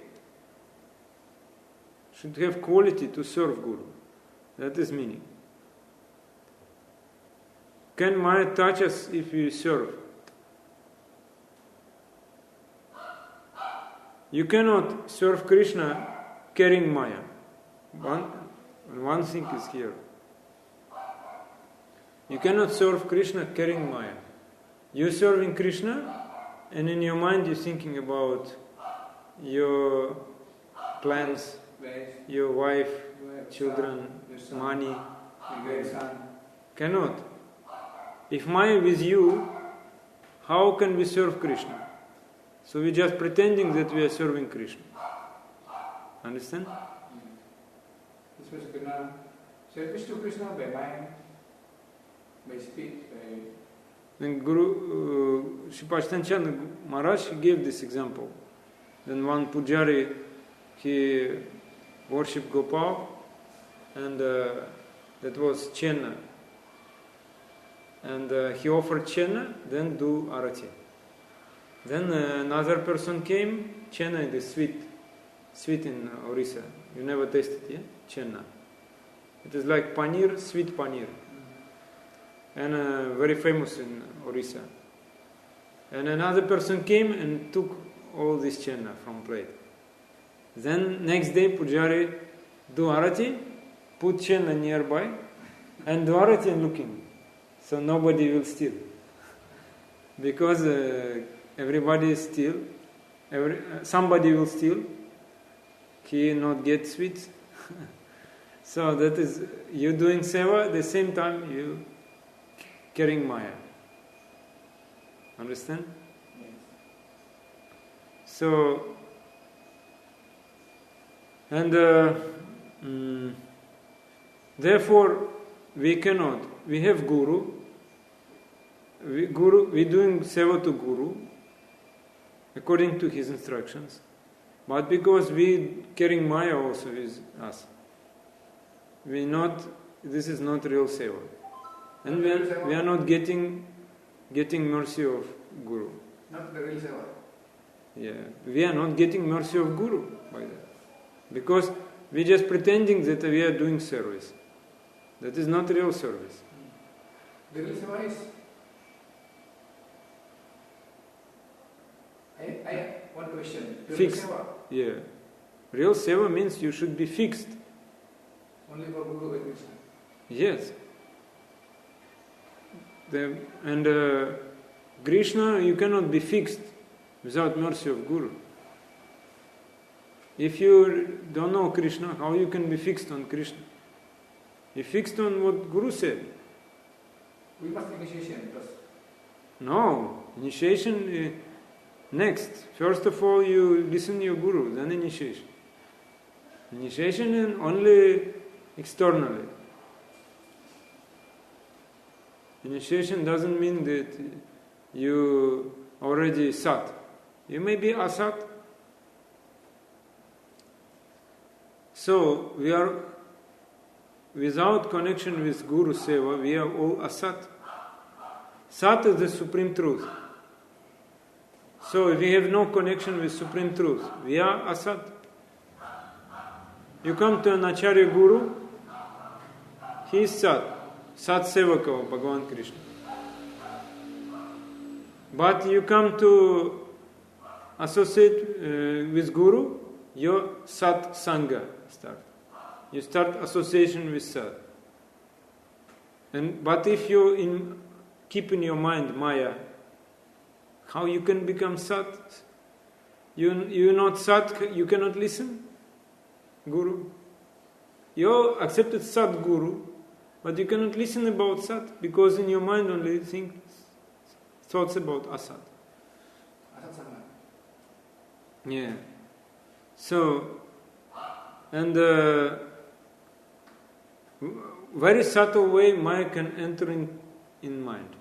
Should have quality to serve Guru. That is meaning. Can Maya touch us if we serve? You cannot serve Krishna carrying Maya. One thing is here. You cannot serve Krishna carrying Maya. You're serving Krishna, and in your mind you're thinking about your plans, your wife, children, money. Cannot. If Maya is you, how can we serve Krishna? So we're just pretending that we are serving Krishna. Understand? Service to Krishna by mind, by speech, by... Then Guru Srivas Pandit Maharaj gave this example. Then one pujari, he worshipped Gopal, and that was Chenna. And he offered Chenna, then do Arati. Then another person came, Chenna is sweet in Orissa. You never tasted, yeah? Chenna. It is like paneer, sweet paneer. And very famous in Orissa. And another person came and took all this chenna from plate. Then next day Pujari do arati, put chenna nearby, and do arati and looking. So nobody will steal. Because everybody is steal, somebody will steal, he not get sweets. So that is, you doing seva, at the same time you carrying Maya. Understand? Yes. So, and therefore we cannot. We have Guru. We doing seva to Guru according to his instructions. But because we carrying Maya also is us. This is not real seva. And we are not getting mercy of Guru. Not the real seva. Yeah, we are not getting mercy of Guru by that. Because we are just pretending that we are doing service. That is not real service. The real seva is... I one question. Fixed. Yeah. Real seva means you should be fixed. Only for Guru and Krishna. Yes. Krishna, you cannot be fixed without mercy of Guru. If you don't know Krishna, how you can be fixed on Krishna? You fixed on what Guru said. We must initiation first. No, initiation next. First of all, you listen to your Guru, then initiation. Initiation only externally. Initiation doesn't mean that you already sat. You may be asat. So, we are, without connection with Guru Seva, we are all asat. Sat is the supreme truth. So, if we have no connection with supreme truth, we are asat. You come to an Acharya Guru, he is sat. Sat Sevaka of Bhagavan Krishna. But you come to associate with Guru, your Sat Sangha start. You start association with Sat. But if you keep in your mind Maya, how you can become Sat? You not Sat, you cannot listen? Guru. You accepted Sat Guru, but you cannot listen about Sat because in your mind only think thoughts about Asat. Asat Sangha. Yeah. So, and very subtle way Maya can enter in mind.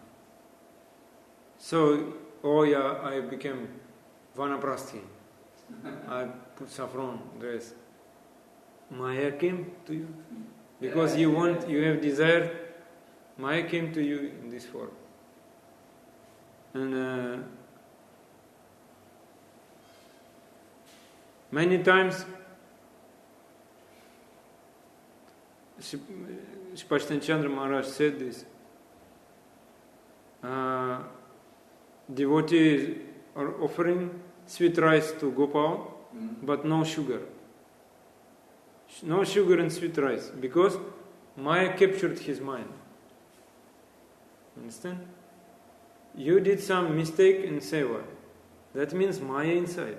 So, I became Vanaprasthi. I put saffron dress. Maya came to you. Because you have desire, Maya came to you in this form. And many times, Srivas Chandra Maharaj said this. Devotees are offering sweet rice to Gopal, but no sugar. No sugar and sweet rice, because Maya captured his mind. Understand? You did some mistake in seva. That means Maya inside.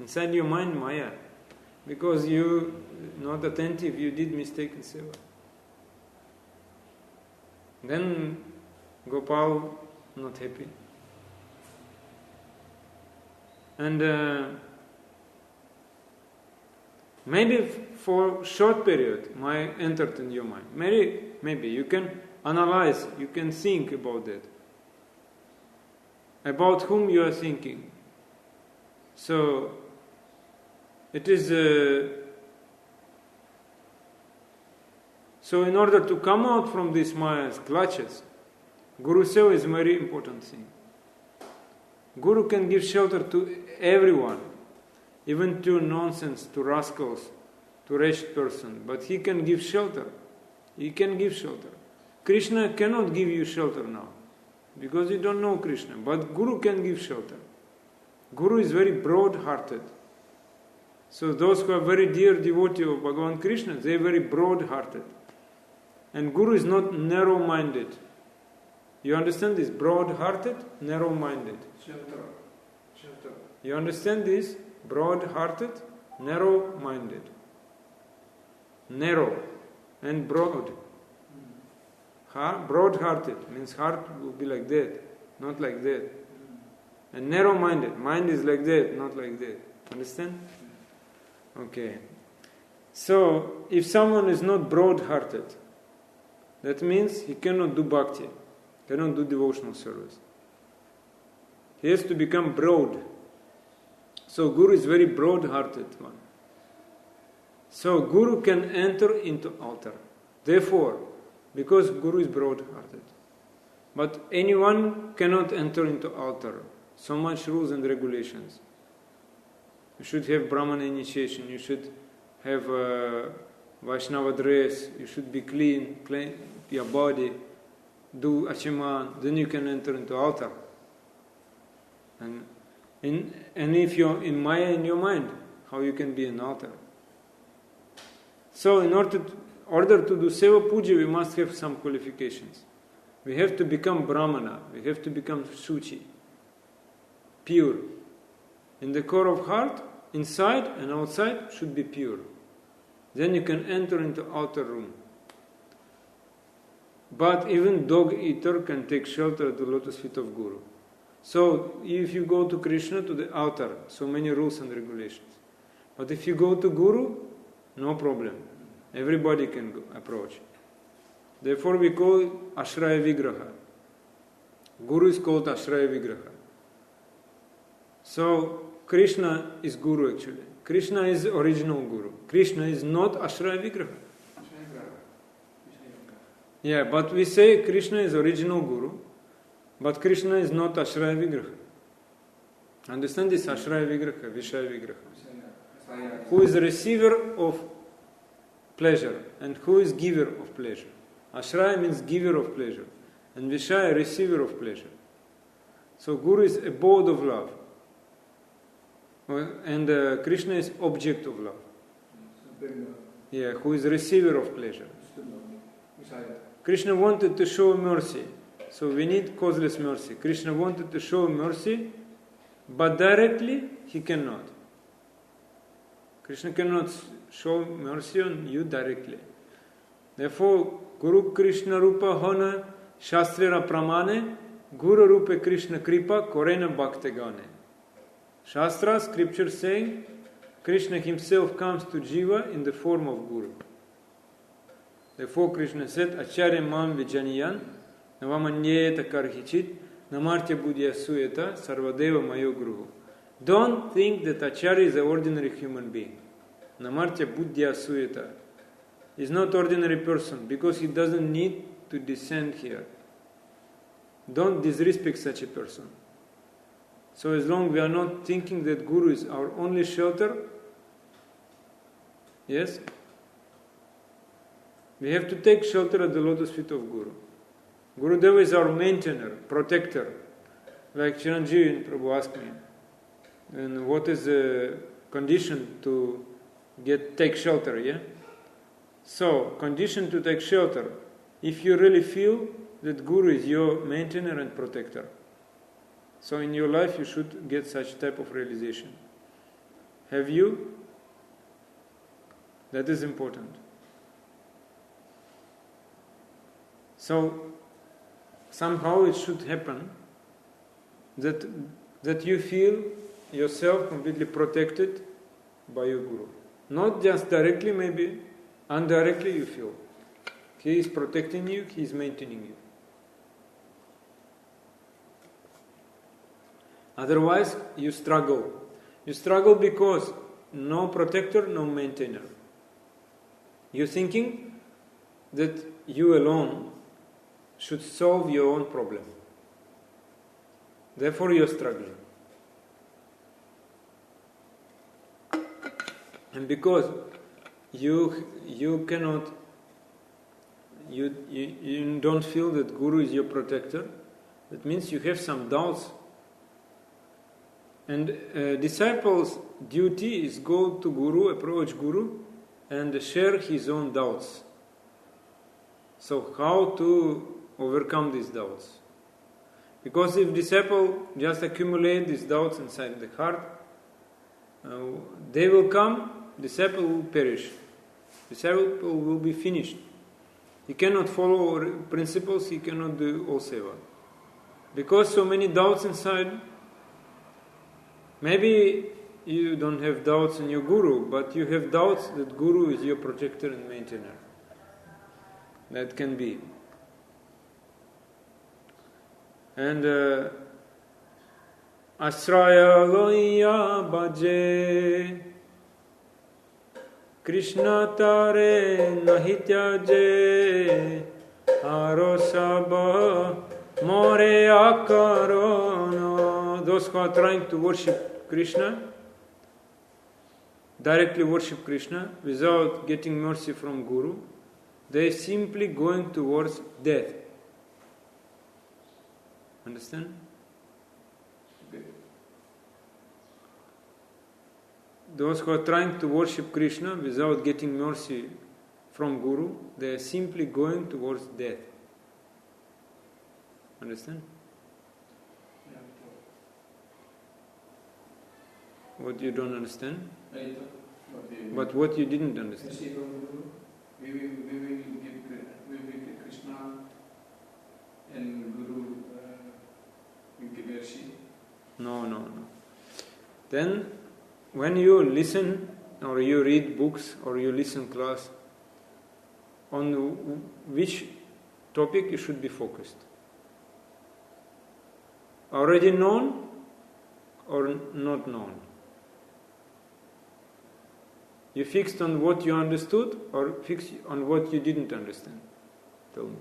Inside your mind, Maya. Because you not attentive, you did mistake in seva. Then Gopal not happy. And maybe for short period, Maya entered in your mind. Maybe you can analyze, you can think about that. About whom you are thinking. So, it is... so in order to come out from this Maya's clutches, Guru Seva is a very important thing. Guru can give shelter to everyone, even to nonsense, to rascals, to wretched person, but he can give shelter. He can give shelter. Krishna cannot give you shelter now, because you don't know Krishna, but Guru can give shelter. Guru is very broad-hearted. So those who are very dear devotee of Bhagavan Krishna, they are very broad-hearted. And Guru is not narrow-minded. You understand this? Broad-hearted, narrow-minded. Shelter. You understand this? Broad-hearted, narrow-minded. Narrow and broad. Broad-hearted means heart will be like that, not like that. And narrow-minded, mind is like that, not like that. Understand? Okay. So, if someone is not broad-hearted, that means he cannot do bhakti, cannot do devotional service. He has to become broad. So, Guru is very broad-hearted one. So, Guru can enter into altar. Therefore, because Guru is broad-hearted. But anyone cannot enter into altar. So much rules and regulations. You should have Brahmana initiation, you should have Vaishnava dress, you should be clean your body, do achaman, then you can enter into altar. And if you're in Maya in your mind, how you can be an altar? So in order to do Seva Puja, we must have some qualifications. We have to become Brahmana, we have to become Shuchi, pure. In the core of heart, inside and outside should be pure. Then you can enter into outer room. But even dog eater can take shelter at the lotus feet of Guru. So if you go to Krishna, to the altar, so many rules and regulations. But if you go to Guru, no problem. Everybody can go, approach. Therefore we call Ashraya Vigraha. Guru is called Ashraya Vigraha. So Krishna is Guru actually. Krishna is original Guru. Krishna is not Ashraya Vigraha. Yeah, but we say Krishna is original Guru, but Krishna is not Ashraya Vigraha. Understand this? Ashraya Vigraha, Vishaya Vigraha. Who is the receiver of pleasure and who is giver of pleasure. Ashraya means giver of pleasure and Vishaya receiver of pleasure. So Guru is abode of love and Krishna is object of love. Yeah, who is receiver of pleasure. Krishna wanted to show mercy, so we need causeless mercy. Krishna wanted to show mercy, but directly he cannot. Krishna cannot show mercy on you directly. Therefore, Guru Krishna Rupa Hona Shastrira Pramane Guru Rupa Krishna Kripa Korena Bhaktegane. Shastra, scripture saying, Krishna himself comes to Jiva in the form of Guru. Therefore Krishna said, Acharya Mam Vijaniyan Navamanyeta Karhichit Namartya Buddhya Suyeta Sarvadeva Mayo Guru. Don't think that Acharya is an ordinary human being. Namartya Buddhya Suyeta is not ordinary person because he doesn't need to descend here. Don't disrespect such a person. So as long as we are not thinking that Guru is our only shelter, yes, we have to take shelter at the lotus feet of Guru. Gurudeva is our maintainer, protector. Like Chiranjeevi Prabhu asked me, and what is the condition to take shelter, yeah? So, condition to take shelter, if you really feel that Guru is your maintainer and protector. So in your life you should get such type of realization. Have you? That is important. So, somehow it should happen that you feel yourself completely protected by your Guru. Not just directly, maybe indirectly you feel. He is protecting you, he is maintaining you. Otherwise, you struggle. You struggle because no protector, no maintainer. You're thinking that you alone should solve your own problem. Therefore, you're struggling. And because you cannot, you don't feel that Guru is your protector, that means you have some doubts. And a disciple's duty is go to Guru, approach Guru, and share his own doubts. So how to overcome these doubts? Because if disciple just accumulate these doubts inside the heart, they will come, disciple will perish. Disciple will be finished. He cannot follow principles, he cannot do all seva. Because so many doubts inside, maybe you don't have doubts in your Guru, but you have doubts that Guru is your protector and maintainer. That can be. And Asraya loya bhaje Krishna tare nahitya je Aro sabha more akarono. Those who are trying to worship Krishna, directly worship Krishna without getting mercy from Guru, they are simply going towards death. Understand? Those who are trying to worship Krishna without getting mercy from Guru, they are simply going towards death. Understand? What you don't understand? But what you didn't understand? We will give Krishna and Guru will give mercy. No. Then, when you listen or you read books or you listen class, on which topic you should be focused? Already known or not known? You fixed on what you understood or fixed on what you didn't understand? Tell me.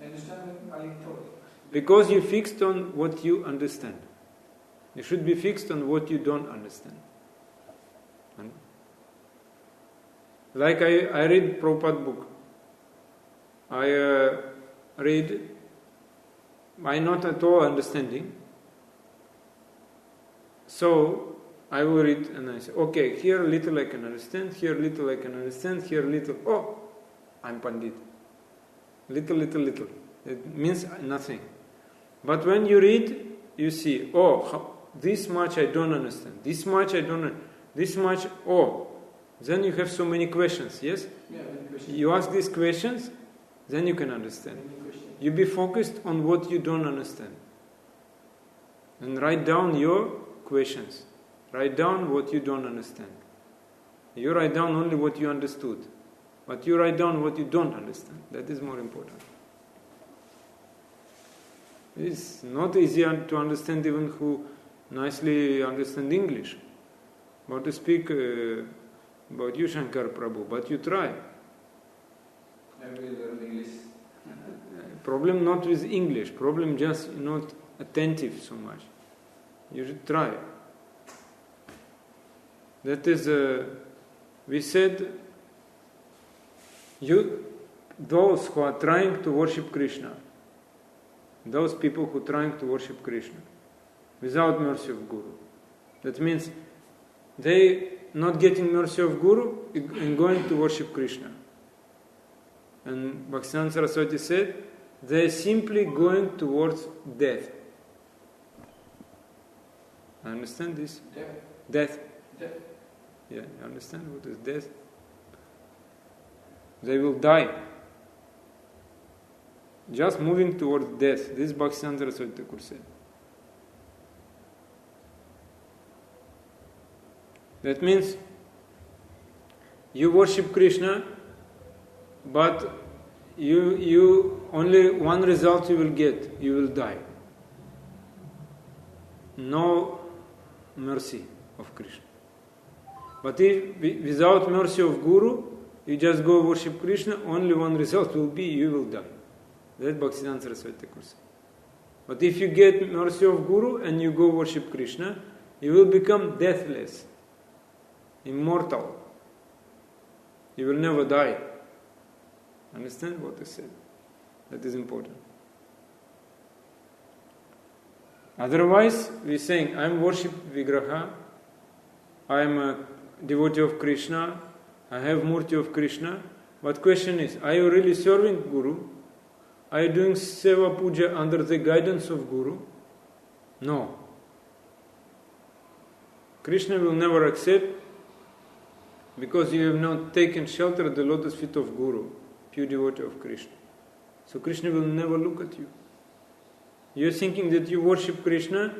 I understand I thought. Because you fixed on what you understand. You should be fixed on what you don't understand. Like I read Prabhupada book. I read, I not at all understanding. So I will read and I say, okay, here little I can understand, here little I can understand, here little, oh, I'm Pandit. Little. It means nothing. But when you read, you see, this much I don't understand, this much I don't understand, this much, then you have so many questions, yes? Yeah, many questions. You ask these questions, then you can understand. You be focused on what you don't understand. And write down your questions. Write down what you don't understand. You write down only what you understood. But you write down what you don't understand. That is more important. It's not easy to understand even who nicely understand English. But to speak about you, Shankar Prabhu, but you try. I will learn English. Problem not with English. Problem just not attentive so much. You should try. That is, we said, those who are trying to worship Krishna, those people who are trying to worship Krishna, without mercy of Guru. That means they not getting mercy of Guru and going to worship Krishna. And Bhaktivedanta Saraswati said, they are simply going towards death. Understand this? Death. Death. Yeah, you understand what is death? They will die. Just moving towards death. This Bhaktivedanta Saraswati Thakur said. That means you worship Krishna, but you only one result you will get, you will die. No mercy of Krishna. But if without mercy of Guru, you just go worship Krishna, only one result will be you will die. That Bhaktivedanta Saraswati Thakur said. But if you get mercy of Guru and you go worship Krishna, you will become deathless, immortal. You will never die. Understand what I said? That is important. Otherwise, we are saying, I am worship Vigraha, I am a devotee of Krishna, I have Murti of Krishna. But question is, are you really serving Guru? Are you doing Seva Puja under the guidance of Guru? No. Krishna will never accept because you have not taken shelter at the lotus feet of Guru, pure devotee of Krishna. So Krishna will never look at you. You are thinking that you worship Krishna,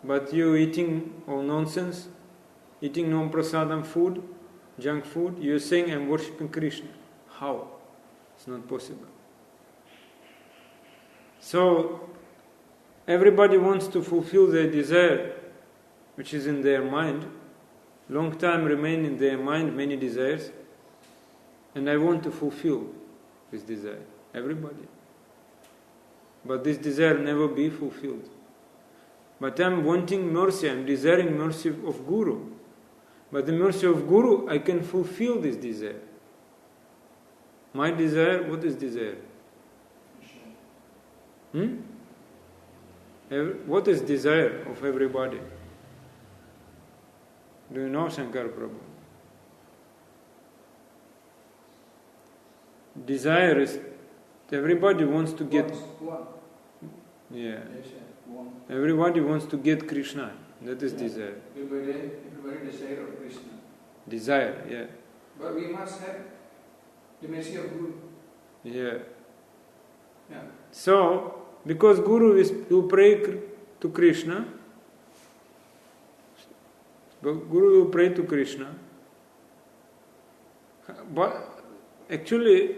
but you are eating all nonsense, eating non-prasadam food, junk food. You are saying, I am worshipping Krishna. How? It's not possible. So, everybody wants to fulfill their desire, which is in their mind. Long time remain in their mind many desires, and I want to fulfill this desire. Everybody. But this desire never be fulfilled. But I am wanting mercy, I am desiring mercy of Guru. But the mercy of Guru, I can fulfill this desire. My desire, what is desire? What is desire of everybody? Do you know Shankar Prabhu? Desire is, everybody wants to get... Yeah. Everybody wants to get Krishna. That is desire. Everybody desire of Krishna. Desire, yeah. But we must have the mercy of Guru. Yeah. Yeah. So, because Guru will pray to Krishna, Guru will pray to Krishna, but actually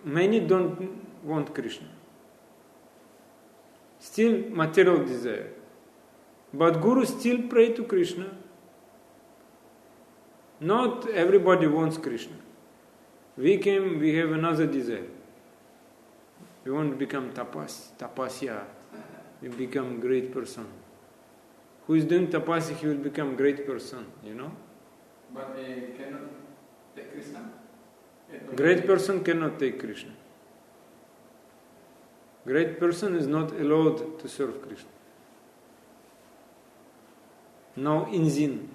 many don't want Krishna. Still material desire. But Guru still pray to Krishna. Not everybody wants Krishna. We have another desire. We want to become tapasya. We become great person. Who is doing tapasya, he will become great person, you know. But they cannot take Krishna. Great person cannot take Krishna. Great person is not allowed to serve Krishna. No inzin.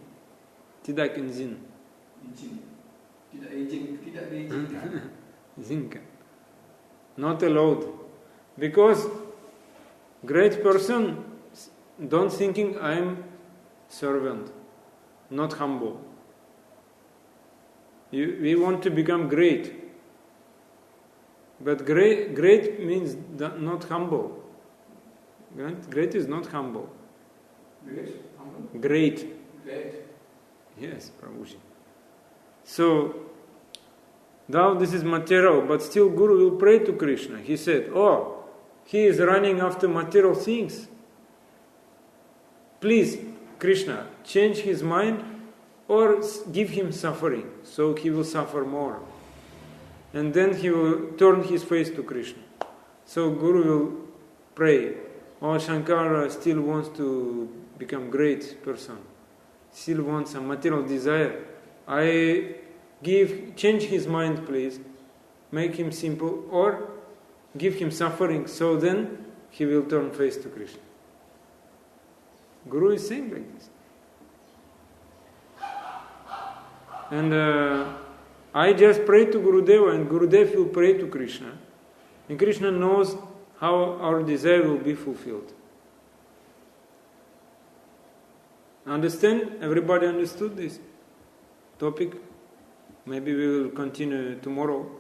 Tidak inzin. Tidak diizinkan. Zinkan. Not allowed. Because great person don't thinking I am servant, not humble. We want to become great. But great means not humble. Great is not humble. Great. Yes, Prabhuji. So, now this is material, but still Guru will pray to Krishna. He said, he is running after material things. Please, Krishna, change his mind or give him suffering, so he will suffer more. And then he will turn his face to Krishna. So Guru will pray, Shankara still wants to become great person, still wants a material desire. Change his mind please, make him simple, or give him suffering, so then he will turn face to Krishna. Guru is saying like this. And I just pray to Gurudeva, and Gurudev will pray to Krishna. And Krishna knows how our desire will be fulfilled. Understand? Everybody understood this topic? Maybe we will continue tomorrow.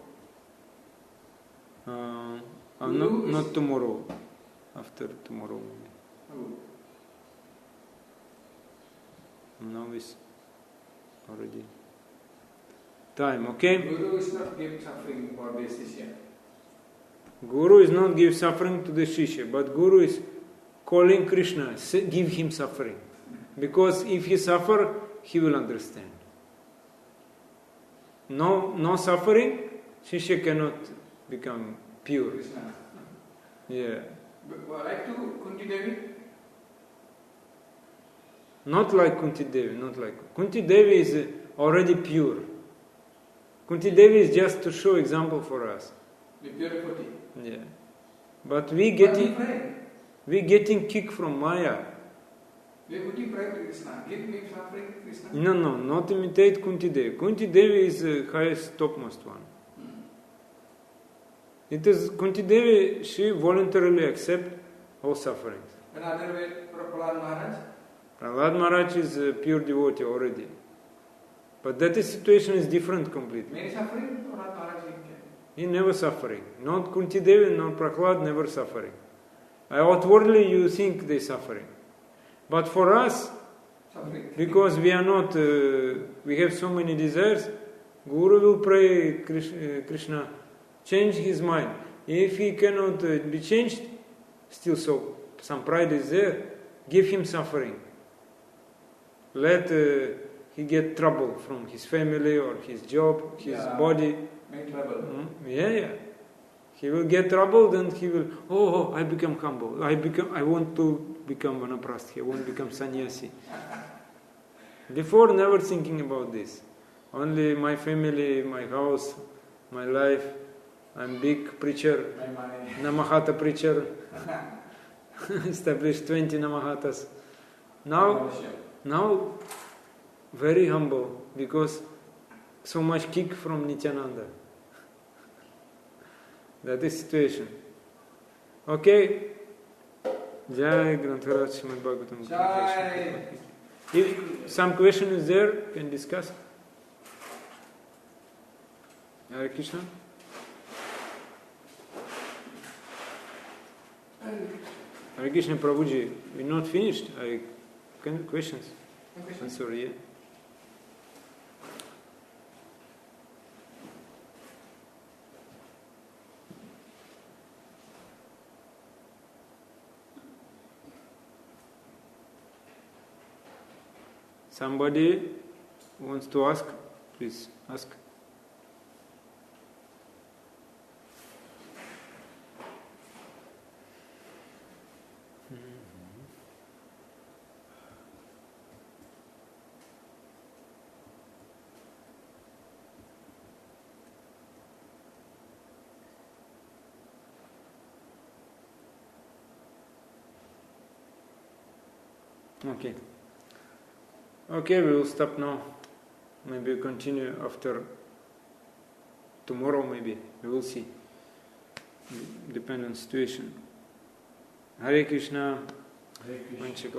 Not tomorrow. After tomorrow maybe. Now is already time, okay? Guru is not give suffering for the Shishya. Guru is not give suffering to the Shishya, but Guru is calling Krishna, give him suffering. Because if he suffer, he will understand. No suffering, Shishya cannot become pure. Krishna. Yeah. But like to Kunti Devi? Not like Kunti Devi, not like. Kunti Devi is already pure. Kunti Devi is just to show example for us. The pure devotee. Yeah. But we getting kick from Maya. They would pray to Krishna. Give me suffering, Krishna. No, not imitate Kunti Devi. Kunti Devi is the highest, topmost one. It is Kunti Devi, she voluntarily accept all sufferings. Another way, Prahlad Maharaj? Prahlad Maharaj is a pure devotee already. But that situation is different completely. Many suffering, Prahlad Maharaj he never suffering. Not Kunti Devi, not Prahlad, never suffering. Outwardly you think they suffering. But for us, suffering. Because we are not, we have so many desires, Guru will pray Krishna, change his mind. If he cannot be changed, still some pride is there, give him suffering. Let he get trouble from his family or his job, his body. Make trouble. Yeah. He will get troubled and he will, I become humble. I want to become vanaprasthi. I want to become sannyasi. Before, never thinking about this. Only my family, my house, my life. I'm big preacher, Namahata preacher. Established 20 Namahatas. Now, very humble because so much kick from Nityananda. That is situation. Okay? Jai Grantharaj Srimad Bhagavatam. If some question is there, can discuss. Hare Krishna. Hare Krishna Prabhuji, we're not finished. Questions? I'm sorry, yeah. Somebody wants to ask? Please ask. Okay, we will stop now. Maybe we'll continue after tomorrow, maybe. We will see. Depend on situation. Hare Krishna. Hare Krishna.